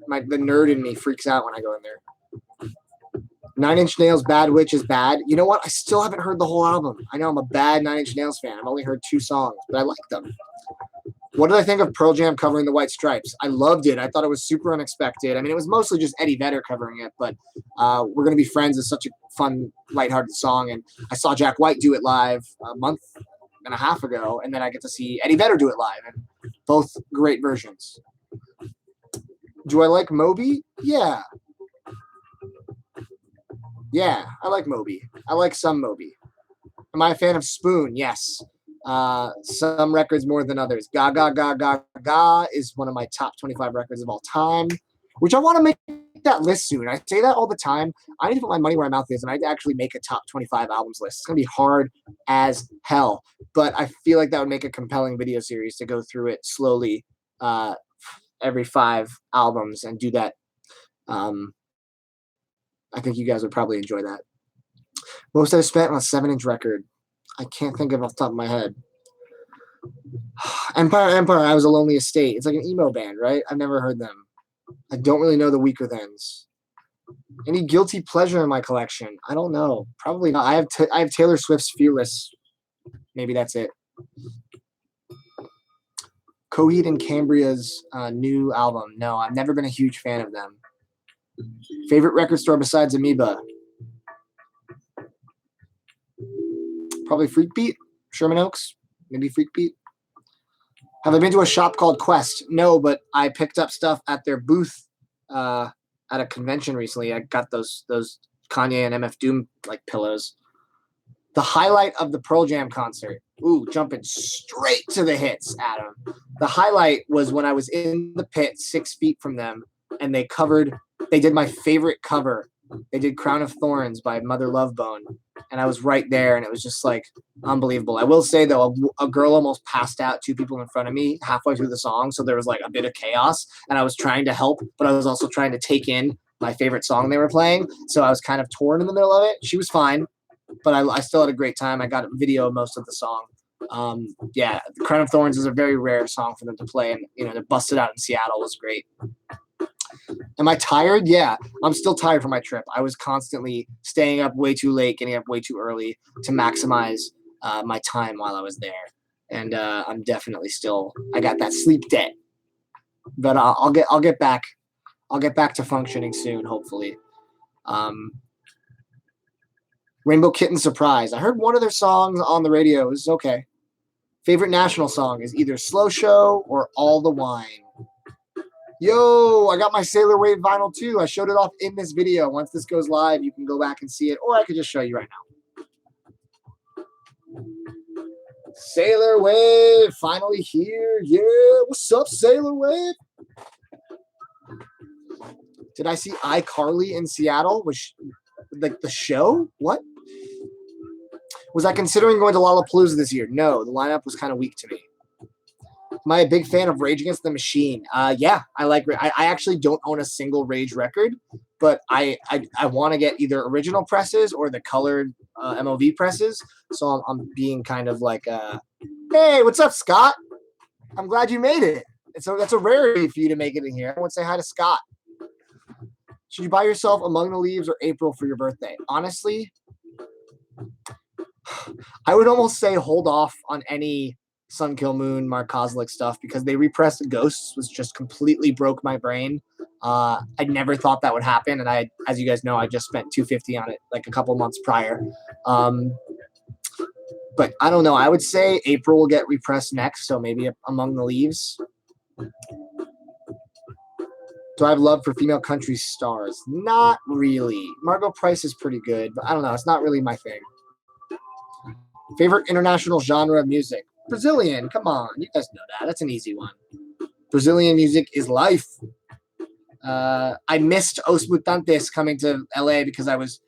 The nerd in me freaks out when I go in there. 9 Inch Nails, Bad Witch is bad. You know what? I still haven't heard the whole album. I know I'm a bad 9 Inch Nails fan. I've only heard 2 songs, but I like them. What did I think of Pearl Jam covering the White Stripes? I loved it. I thought it was super unexpected. I mean, it was mostly just Eddie Vedder covering it, but We're Gonna Be Friends is such a fun, lighthearted song. And I saw Jack White do it live a month and a half ago, and then I get to see Eddie Vedder do it live, and both great versions. Do I like Moby? Yeah. Yeah, I like Moby. I like some Moby. Am I a fan of Spoon? Yes. Some records more than others. Ga Ga Ga Ga Ga is one of my top 25 records of all time, which I want to make that list soon. I say that all the time. I need to put my money where my mouth is, and I need to actually make a top 25 albums list. It's going to be hard as hell, but I feel like that would make a compelling video series to go through it slowly every 5 albums and do that. I think you guys would probably enjoy that. Most I've spent on a 7-inch record. I can't think of off the top of my head. Empire, I Was a Lonely Estate. It's like an emo band, right? I've never heard them. I don't really know the Weaker Thans. Any guilty pleasure in my collection? I don't know. Probably not. I have Taylor Swift's Fearless. Maybe that's it. Coheed and Cambria's new album. No, I've never been a huge fan of them. Favorite record store besides Amoeba? Probably Freak Beat, Sherman Oaks, maybe Freak Beat. Have I been to a shop called Quest? No, but I picked up stuff at their booth at a convention recently. I got those Kanye and MF Doom like pillows. The highlight of the Pearl Jam concert. Ooh, jumping straight to the hits, Adam. The highlight was when I was in the pit 6 feet from them, and they did my favorite cover. They did Crown of Thorns by Mother Love Bone, and I was right there, and it was just like unbelievable. I will say though, a girl almost passed out 2 people in front of me halfway through the song, so there was like a bit of chaos, and I was trying to help, but I was also trying to take in my favorite song they were playing, so I was kind of torn in the middle of it. She was fine, but I still had a great time. I got a video of most of the song. Yeah, Crown of Thorns is a very rare song for them to play, and to bust it out in Seattle was great. Am I tired? Yeah, I'm still tired from my trip. I was constantly staying up way too late, getting up way too early to maximize my time while I was there. And I'm definitely I got that sleep debt. But I'll get back. I'll get back to functioning soon, hopefully. Rainbow Kitten Surprise. I heard one of their songs on the radio. It was okay. Favorite national song is either Slow Show or All the Wine. Yo, I got my Sailor Wave vinyl too. I showed it off in this video. Once this goes live, you can go back and see it, or I could just show you right now. Sailor Wave, finally here. Yeah, what's up, Sailor Wave? Did I see iCarly in Seattle? Was like the show? What? Was I considering going to Lollapalooza this year? No, the lineup was kind of weak to me. Am I a big fan of Rage Against the Machine? Yeah, I like. I actually don't own a single Rage record, but I want to get either original presses or the colored MOV presses. So I'm being kind of like, hey, what's up, Scott? I'm glad you made it. That's a rarity for you to make it in here. I want to say hi to Scott. Should you buy yourself Among the Leaves or April for your birthday? Honestly, I would almost say hold off on any Sun Kill Moon, Mark Kozlik stuff because they repressed Ghosts, which just completely broke my brain. I never thought that would happen, and as you guys know, I just spent $250 on it like a couple months prior. But I don't know. I would say April will get repressed next, so maybe Among the Leaves. Do I have love for female country stars? Not really. Margot Price is pretty good, but I don't know. It's not really my thing. Favorite international genre of music? Brazilian. Come on. You guys know that. That's an easy one. Brazilian music is life. I missed Os Mutantes coming to LA because I was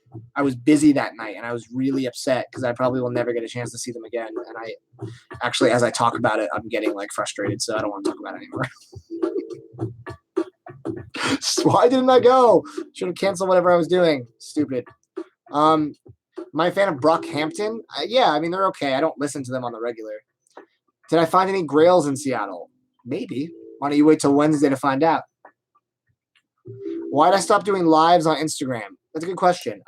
busy that night, and I was really upset because I probably will never get a chance to see them again. And I actually, as I talk about it, I'm getting like frustrated, so I don't want to talk about it anymore. Why didn't I go? Should have canceled whatever I was doing. Stupid. Am I a fan of Brockhampton? Yeah, I mean, they're okay. I don't listen to them on the regular. Did I find any grails in Seattle? Maybe. Why don't you wait till Wednesday to find out? Why did I stop doing lives on Instagram? That's a good question.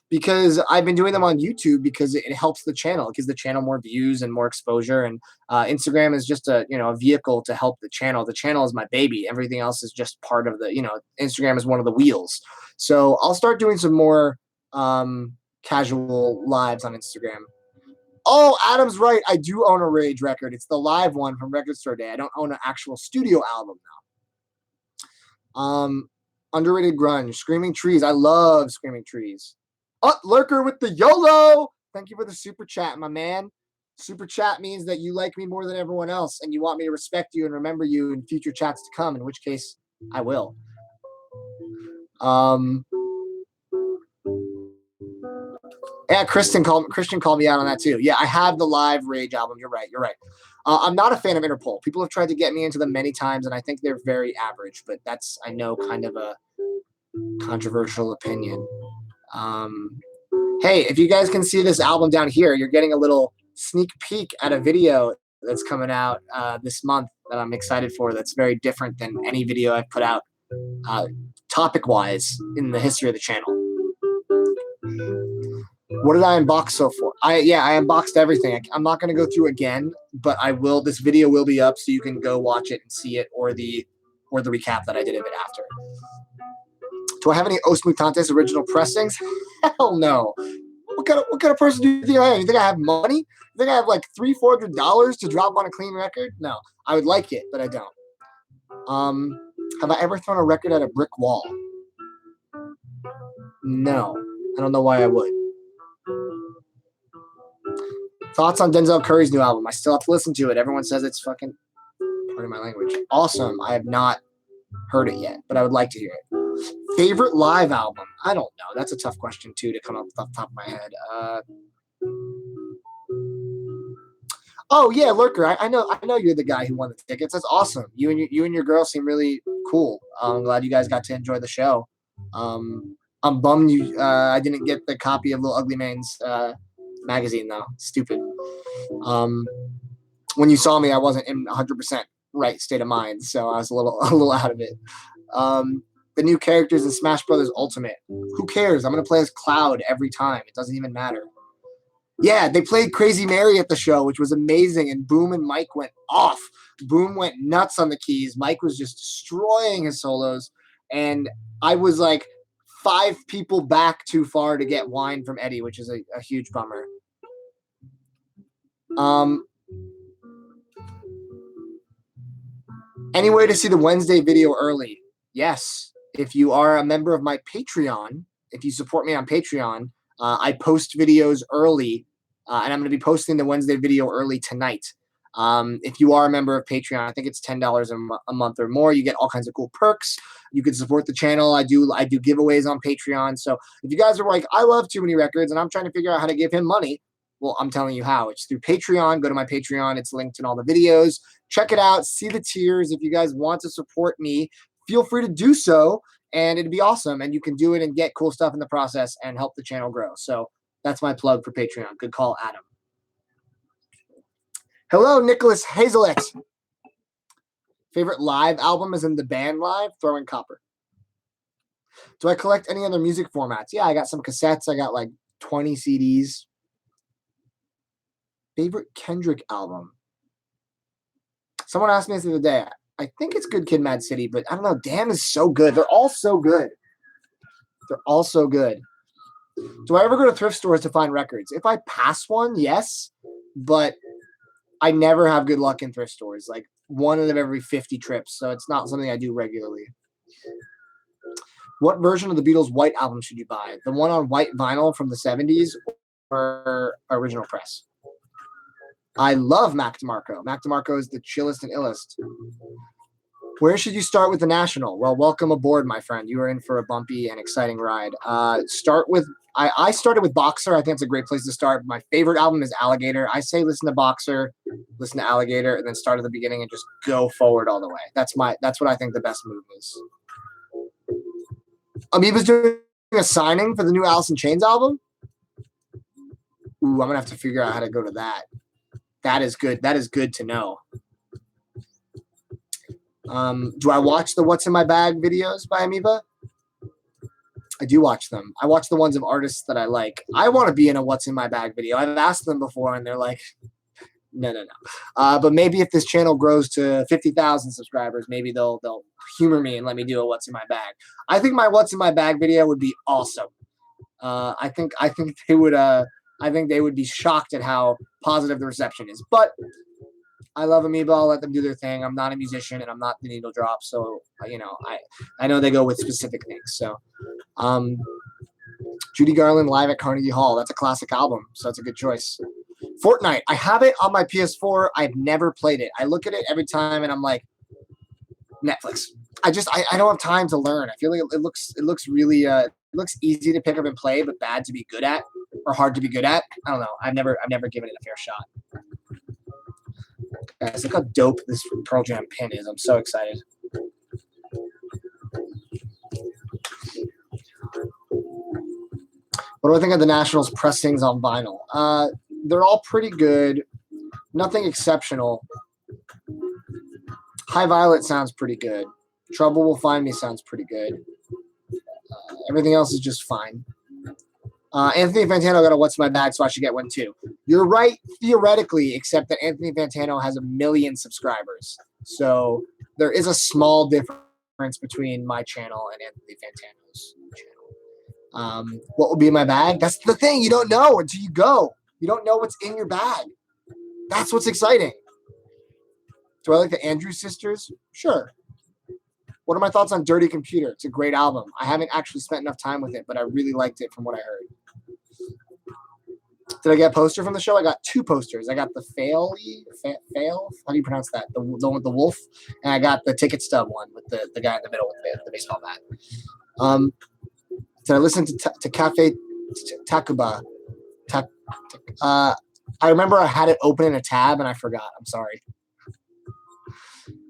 Because I've been doing them on YouTube because it helps the channel. It gives the channel more views and more exposure. And Instagram is just a vehicle to help the channel. The channel is my baby. Everything else is just part of the, Instagram is one of the wheels. So I'll start doing some more casual lives on Instagram. Oh, Adam's right. I do own a Rage record. It's the live one from Record Store Day. I don't own an actual studio album now. Underrated grunge. Screaming Trees. I love Screaming Trees. Oh, Lurker with the YOLO. Thank you for the super chat, my man. Super chat means that you like me more than everyone else and you want me to respect you and remember you in future chats to come, in which case I will. Yeah, Christian called me out on that too. Yeah, I have the live Rage album. You're right. I'm not a fan of Interpol. People have tried to get me into them many times, and I think they're very average. But that's, I know, kind of a controversial opinion. Hey, if you guys can see this album down here, you're getting a little sneak peek at a video that's coming out this month that I'm excited for. That's very different than any video I've put out topic-wise in the history of the channel. What did I unbox so far? I unboxed everything. I'm not going to go through again, but I will. This video will be up, so you can go watch it and see it, or the recap that I did of it after. Do I have any Os Mutantes original pressings? Hell no. What kind of person do you think I am? You think I have money? You think I have like $300-400 to drop on a clean record? No. I would like it, but I don't. Have I ever thrown a record at a brick wall? No. I don't know why I would. Thoughts on Denzel Curry's new album? I still have to listen to it. Everyone says it's fucking, pardon my language, awesome. I have not heard it yet, but I would like to hear it. Favorite live album? I don't know. That's a tough question too to come up off the top of my head. Oh yeah, Lurker. I know you're the guy who won the tickets. That's awesome. You and your girl seem really cool. I'm glad you guys got to enjoy the show. I'm bummed I didn't get the copy of Little Ugly Mane's magazine though. Stupid. When you saw me, I wasn't in 100% right state of mind, so I was a little out of it. The new characters in Smash Brothers Ultimate. Who cares? I'm gonna play as Cloud every time. It doesn't even matter. Yeah, they played Crazy Mary at the show, which was amazing, and Boom and Mike went off. Boom went nuts on the keys. Mike was just destroying his solos, and I was like 5 people back too far to get wine from Eddie, which is a huge bummer. Any way to see the Wednesday video early? Yes. If you are a member of my Patreon, if you support me on Patreon, I post videos early, and I'm going to be posting the Wednesday video early tonight. If you are a member of Patreon, I think it's $10 a month or more. You get all kinds of cool perks. You can support the channel. I do giveaways on Patreon. So if you guys are like, I love Too Many Records, and I'm trying to figure out how to give him money, well, I'm telling you how. It's through Patreon. Go to my Patreon. It's linked in all the videos. Check it out. See the tiers. If you guys want to support me, feel free to do so, and it'd be awesome. And you can do it and get cool stuff in the process and help the channel grow. So that's my plug for Patreon. Good call, Adam. Hello, Nicholas Hazelet. Favorite live album is in the band live, Throwing Copper. Do I collect any other music formats? Yeah, I got some cassettes. I got like 20 CDs. Favorite Kendrick album? Someone asked me this the other day. I think it's Good Kid, Mad City, but I don't know. Damn is so good. They're all so good. They're all so good. Do I ever go to thrift stores to find records? If I pass one, yes, but I never have good luck in thrift stores. Like one out of every 50 trips, so it's not something I do regularly. What version of the Beatles' White album should you buy? The one on white vinyl from the 70s or original press? I love Mac DeMarco. Mac DeMarco is the chillest and illest. Where should you start with the National? Well, welcome aboard, my friend. You are in for a bumpy and exciting ride. I started with Boxer. I think it's a great place to start. My favorite album is Alligator. I say listen to Boxer, listen to Alligator, and then start at the beginning and just go forward all the way. That's what I think the best move is. Amoeba's doing a signing for the new Alice in Chains album. Ooh, I'm gonna have to figure out how to go to that. That is good. That is good to know. Do I watch the What's in My Bag videos by Amoeba? I do watch them. I watch the ones of artists that I like. I want to be in a What's in My Bag video. I've asked them before, and they're like, no. But maybe if this channel grows to 50,000 subscribers, maybe they'll humor me and let me do a What's in My Bag. I think my What's in My Bag video would be awesome. I think they would. I I think they would be shocked at how positive the reception is. But I love Amoeba. I'll let them do their thing. I'm not a musician and I'm not the needle drop. So, I know they go with specific things. So, Judy Garland live at Carnegie Hall. That's a classic album. So that's a good choice. Fortnite. I have it on my PS4. I've never played it. I look at it every time and I'm like, Netflix. I don't have time to learn. I feel like it looks really it looks easy to pick up and play, but bad to be good at or hard to be good at. I don't know. I've never given it a fair shot. Guys, look how dope this Pearl Jam pin is. I'm so excited. What do I think of the Nationals pressings on vinyl? They're all pretty good. Nothing exceptional. High Violet sounds pretty good. Trouble Will Find Me sounds pretty good. Everything else is just fine. Anthony Fantano got a What's My Bag, so I should get one too. You're right, theoretically, except that Anthony Fantano has 1 million subscribers. So there is a small difference between my channel and Anthony Fantano's channel. What will be in my bag? That's the thing. You don't know until you go. You don't know what's in your bag. That's what's exciting. Do I like the Andrews Sisters? Sure. What are my thoughts on Dirty Computer? It's a great album. I haven't actually spent enough time with it, but I really liked it from what I heard. Did I get a poster from the show? I got 2 posters. I got the Fail? How do you pronounce that? The one with the wolf. And I got the ticket stub one with the guy in the middle with the baseball bat. Did I listen to Cafe Takuba? I remember I had it open in a tab and I forgot. I'm sorry.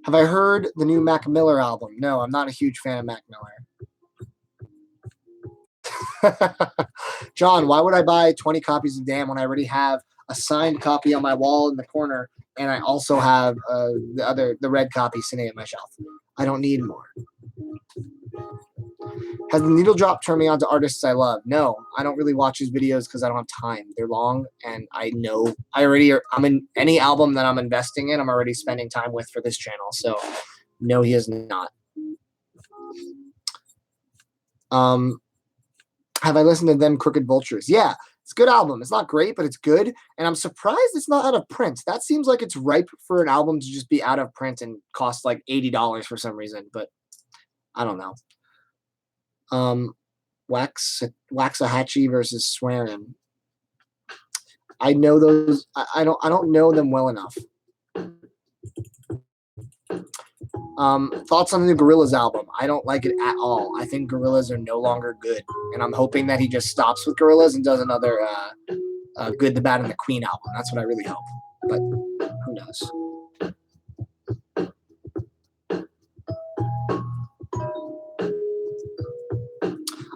Have I heard the new Mac Miller album? No, I'm not a huge fan of Mac Miller. John, why would I buy 20 copies of Damn when I already have a signed copy on my wall in the corner and I also have the red copy sitting at my shelf? I don't need more. Has the needle drop turned me on to artists I love? No, I don't really watch his videos because I don't have time. They're long, and I know I'm in any album that I'm investing in. I'm already spending time with for this channel. So, no, he is not. Have I listened to Them Crooked Vultures? Yeah, it's a good album. It's not great, but it's good. And I'm surprised it's not out of print. That seems like it's ripe for an album to just be out of print and cost like $80 for some reason. But I don't know. Waxahachie versus Swearin'. I know those. I don't know them well enough. Thoughts on the new Gorillaz album? I don't like it at all. I think Gorillaz are no longer good, and I'm hoping that he just stops with Gorillaz and does another Good, the Bad, and the Queen album. That's what I really hope. But who knows?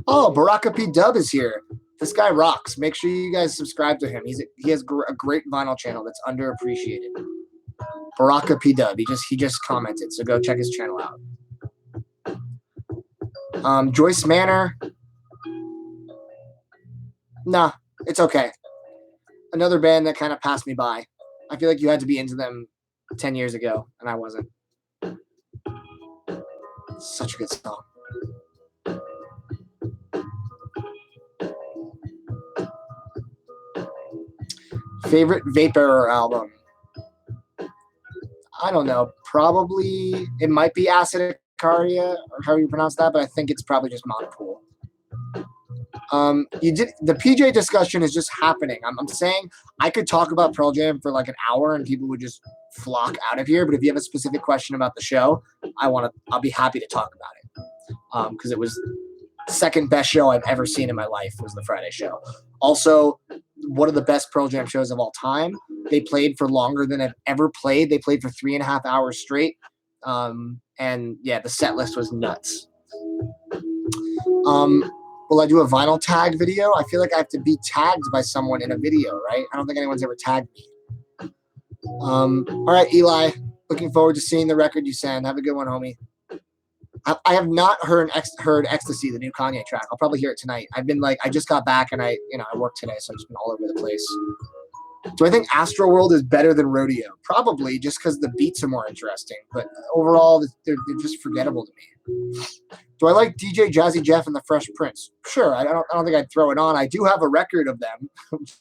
Oh, Baraka P. Dub is here. This guy rocks. Make sure you guys subscribe to him. He has a great vinyl channel that's underappreciated. Baraka P. Dub. He just commented, so go check his channel out. Joyce Manor. Nah, it's okay. Another band that kind of passed me by. I feel like you had to be into them 10 years ago, and I wasn't. Such a good song. Favorite Vapor album? I don't know. Probably it might be Acid Icaria or however you pronounce that, but I think it's probably just Monopool. The PJ discussion is just happening. I'm saying I could talk about Pearl Jam for like an hour and people would just flock out of here. But if you have a specific question about the show, I'll be happy to talk about it. Because it was the second best show I've ever seen in my life was the Friday show. Also, one of the best Pearl Jam shows of all time. They played for longer than I've ever played. They played for 3.5 hours straight. And yeah, the set list was nuts. Will I do a vinyl tag video? I feel like I have to be tagged by someone in a video, right? I don't think anyone's ever tagged me. All right, Eli. Looking forward to seeing the record you send. Have a good one, homie. I have not heard Ecstasy, the new Kanye track. I'll probably hear it tonight. I just got back and I worked today, so I've just been all over the place. Do I think Astroworld is better than Rodeo? Probably, just because the beats are more interesting. But overall, they're just forgettable to me. Do I like DJ Jazzy Jeff and the Fresh Prince? Sure. I don't think I'd throw it on. I do have a record of them,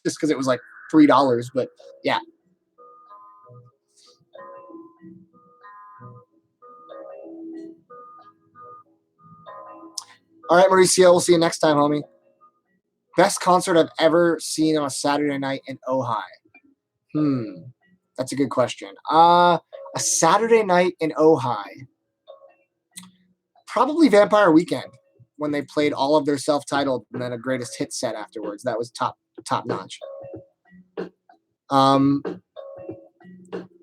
just because it was like $3. But yeah. All right, Mauricio. We'll see you next time, homie. Best concert I've ever seen on a Saturday night in Ojai. That's a good question. A Saturday night in Ojai. Probably Vampire Weekend, when they played all of their self-titled and then a greatest hit set afterwards. That was top notch.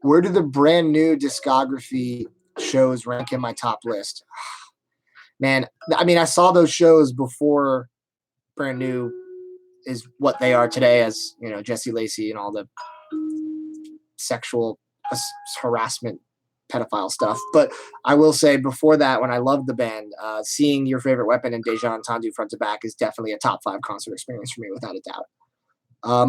Where do the brand new discography shows rank in my top list? Man, I mean, I saw those shows before brand new is what they are today, as you know, Jesse Lacey and all the sexual harassment pedophile stuff. But I will say, before that, when I loved the band, seeing Your Favorite Weapon and Deja Entendu front to back is definitely a top 5 concert experience for me, without a doubt.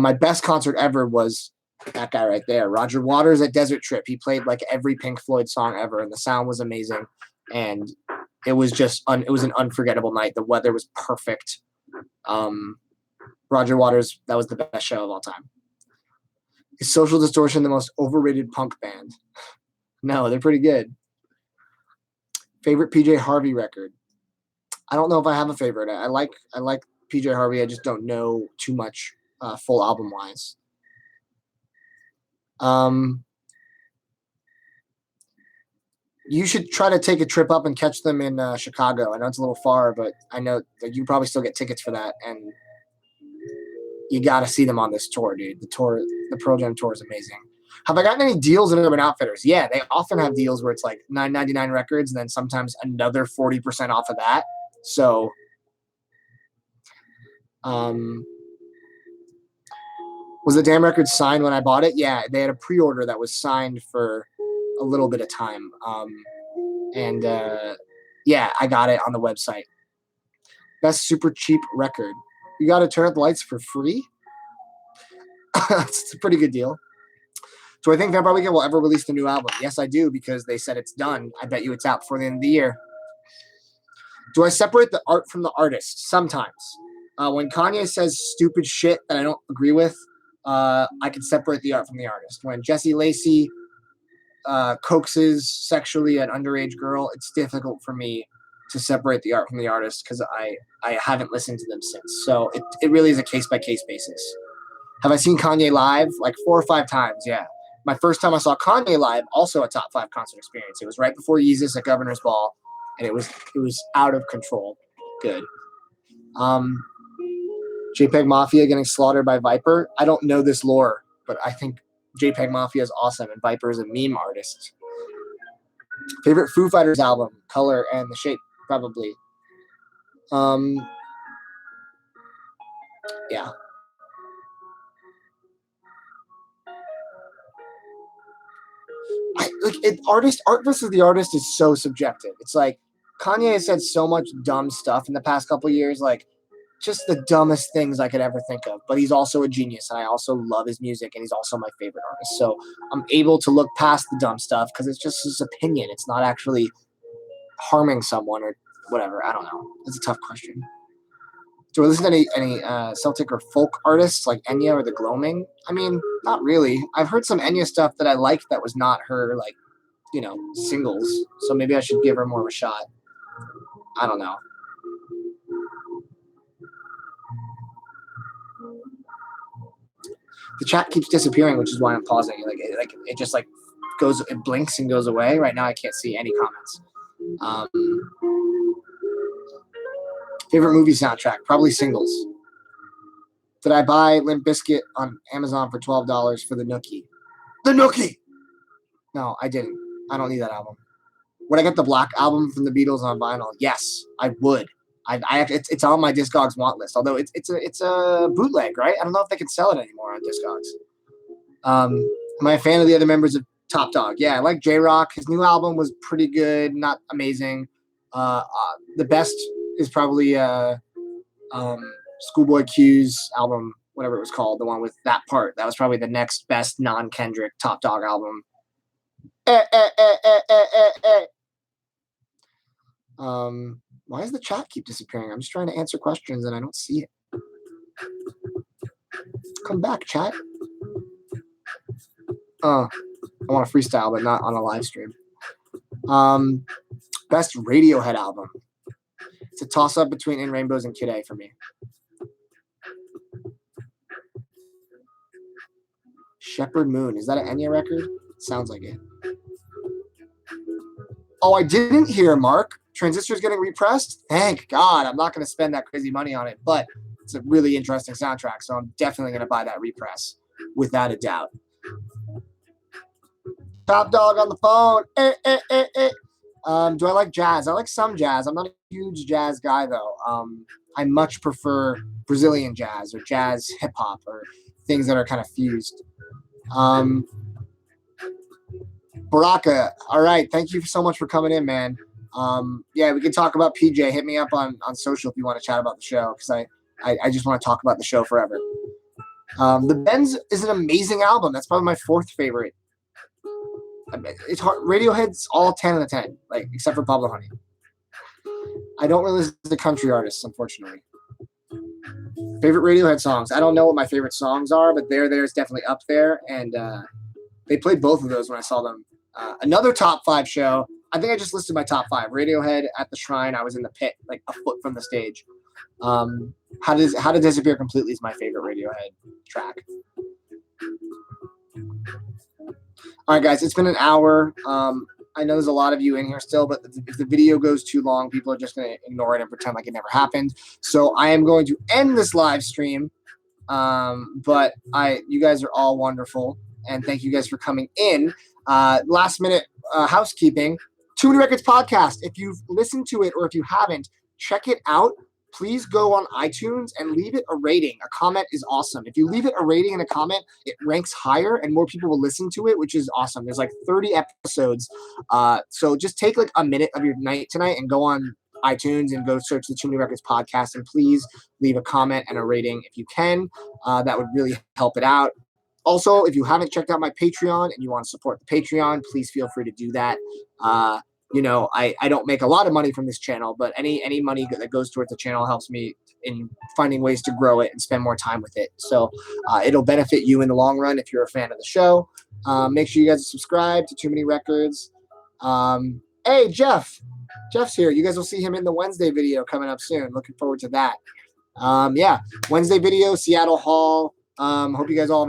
My best concert ever was that guy right there, Roger Waters at Desert Trip. He played like every Pink Floyd song ever, and the sound was amazing. And it was just it was an unforgettable night. The weather was perfect. Roger Waters, that was the best show of all time. Is Social Distortion the most overrated punk band? No, they're pretty good. Favorite PJ Harvey record? I don't know if I have a favorite. I like PJ Harvey. I just don't know too much full album wise. You should try to take a trip up and catch them in Chicago. I know it's a little far, but I know that you probably still get tickets for that, and you got to see them on this tour, dude. The Pearl Jam tour is amazing. Have I gotten any deals in Urban Outfitters? Yeah, they often have deals where it's like $9.99 records and then sometimes another 40% off of that. So, was the damn record signed when I bought it? Yeah, they had a pre-order that was signed for a little bit of time. Yeah, I got it on the website. Best super cheap record. You got to turn up the lights for free? It's a pretty good deal. Do I think Vampire Weekend will ever release the new album? Yes, I do, because they said it's done. I bet you it's out before the end of the year. Do I separate the art from the artist? Sometimes. When Kanye says stupid shit that I don't agree with, I can separate the art from the artist. When Jesse Lacey coaxes sexually an underage girl, it's difficult for me to separate the art from the artist, because I haven't listened to them since. So it really is a case-by-case basis. Have I seen Kanye live? Like 4 or 5 times, yeah. My first time I saw Kanye live, also a top 5 concert experience. It was right before Yeezus at Governor's Ball, and it was out of control. Good. JPEG Mafia getting slaughtered by Viper. I don't know this lore, but I think JPEG Mafia is awesome, and Viper is a meme artist. Favorite Foo Fighters album? Color and The Shape, probably. Yeah. Art versus the artist is so subjective. It's like Kanye has said so much dumb stuff in the past couple of years, like just the dumbest things I could ever think of. But he's also a genius, and I also love his music, and he's also my favorite artist. So I'm able to look past the dumb stuff because it's just his opinion. It's not actually harming someone or whatever. I don't know. It's a tough question. Do I listen to any Celtic or folk artists like Enya or The Gloaming? I mean, not really. I've heard some Enya stuff that I liked that was not her, like, you know, singles. So maybe I should give her more of a shot. I don't know. The chat keeps disappearing, which is why I'm pausing. It just like goes, it blinks and goes away. Right now, I can't see any comments. Favorite movie soundtrack? Probably Singles. Did I buy Limp Bizkit on Amazon for $12 for the Nookie? The Nookie! No, I didn't. I don't need that album. Would I get the Black Album from the Beatles on vinyl? Yes, I would. It's on my Discogs want list. Although it's a bootleg, right? I don't know if they can sell it anymore on Discogs. Am I a fan of the other members of Top Dog? Yeah, I like J-Rock. His new album was pretty good, not amazing. The best is probably Schoolboy Q's album, whatever it was called, the one with that part. That was probably the next best non-Kendrick Top Dog album. Why does the chat keep disappearing? I'm just trying to answer questions and I don't see it. Come back, chat. I want to freestyle, but not on a live stream. Best Radiohead album. It's a toss-up between In Rainbows and Kid A for me. Shepherd Moon. Is that an Enya record? Sounds like it. Oh, I didn't hear, Mark. Transistor's getting repressed? Thank God. I'm not going to spend that crazy money on it, but it's a really interesting soundtrack, so I'm definitely going to buy that repress, without a doubt. Top Dog on the phone. Do I like jazz? I like some jazz. I'm not a huge jazz guy, though. I much prefer Brazilian jazz or jazz hip-hop or things that are kind of fused. Baraka, all right. Thank you so much for coming in, man. Yeah, we can talk about PJ. Hit me up on social if you want to chat about the show, because I just want to talk about the show forever. The Bends is an amazing album. That's probably my fourth favorite. It's hard. Radiohead's all 10 out of 10, like except for Pablo Honey. I don't really listen to country artists, unfortunately. Favorite Radiohead songs. I don't know what my favorite songs are, but There's definitely up there, and they played both of those when I saw them. Another top 5 show. I think I just listed my top 5. Radiohead at the Shrine. I was in the pit, like a foot from the stage. How to Disappear Completely is my favorite Radiohead track. All right, guys, it's been an hour. I know there's a lot of you in here still, but if the video goes too long, people are just going to ignore it and pretend like it never happened. So I am going to end this live stream. But you guys are all wonderful, and thank you guys for coming in. Last minute housekeeping. Too Many Records podcast. If you've listened to it or if you haven't, check it out. Please go on iTunes and leave it a rating. A comment is awesome. If you leave it a rating and a comment, it ranks higher and more people will listen to it, which is awesome. There's like 30 episodes. So just take like a minute of your night tonight and go on iTunes and go search the Too Many Records podcast, and please leave a comment and a rating if you can. That would really help it out. Also, if you haven't checked out my Patreon and you want to support the Patreon, please feel free to do that. I don't make a lot of money from this channel, but any money that goes towards the channel helps me in finding ways to grow it and spend more time with it. So it'll benefit you in the long run if you're a fan of the show. Make sure you guys subscribe to Too Many Records. Hey, Jeff's here. You guys will see him in the Wednesday video coming up soon. Looking forward to that. Wednesday video, Seattle Hall. Hope you guys all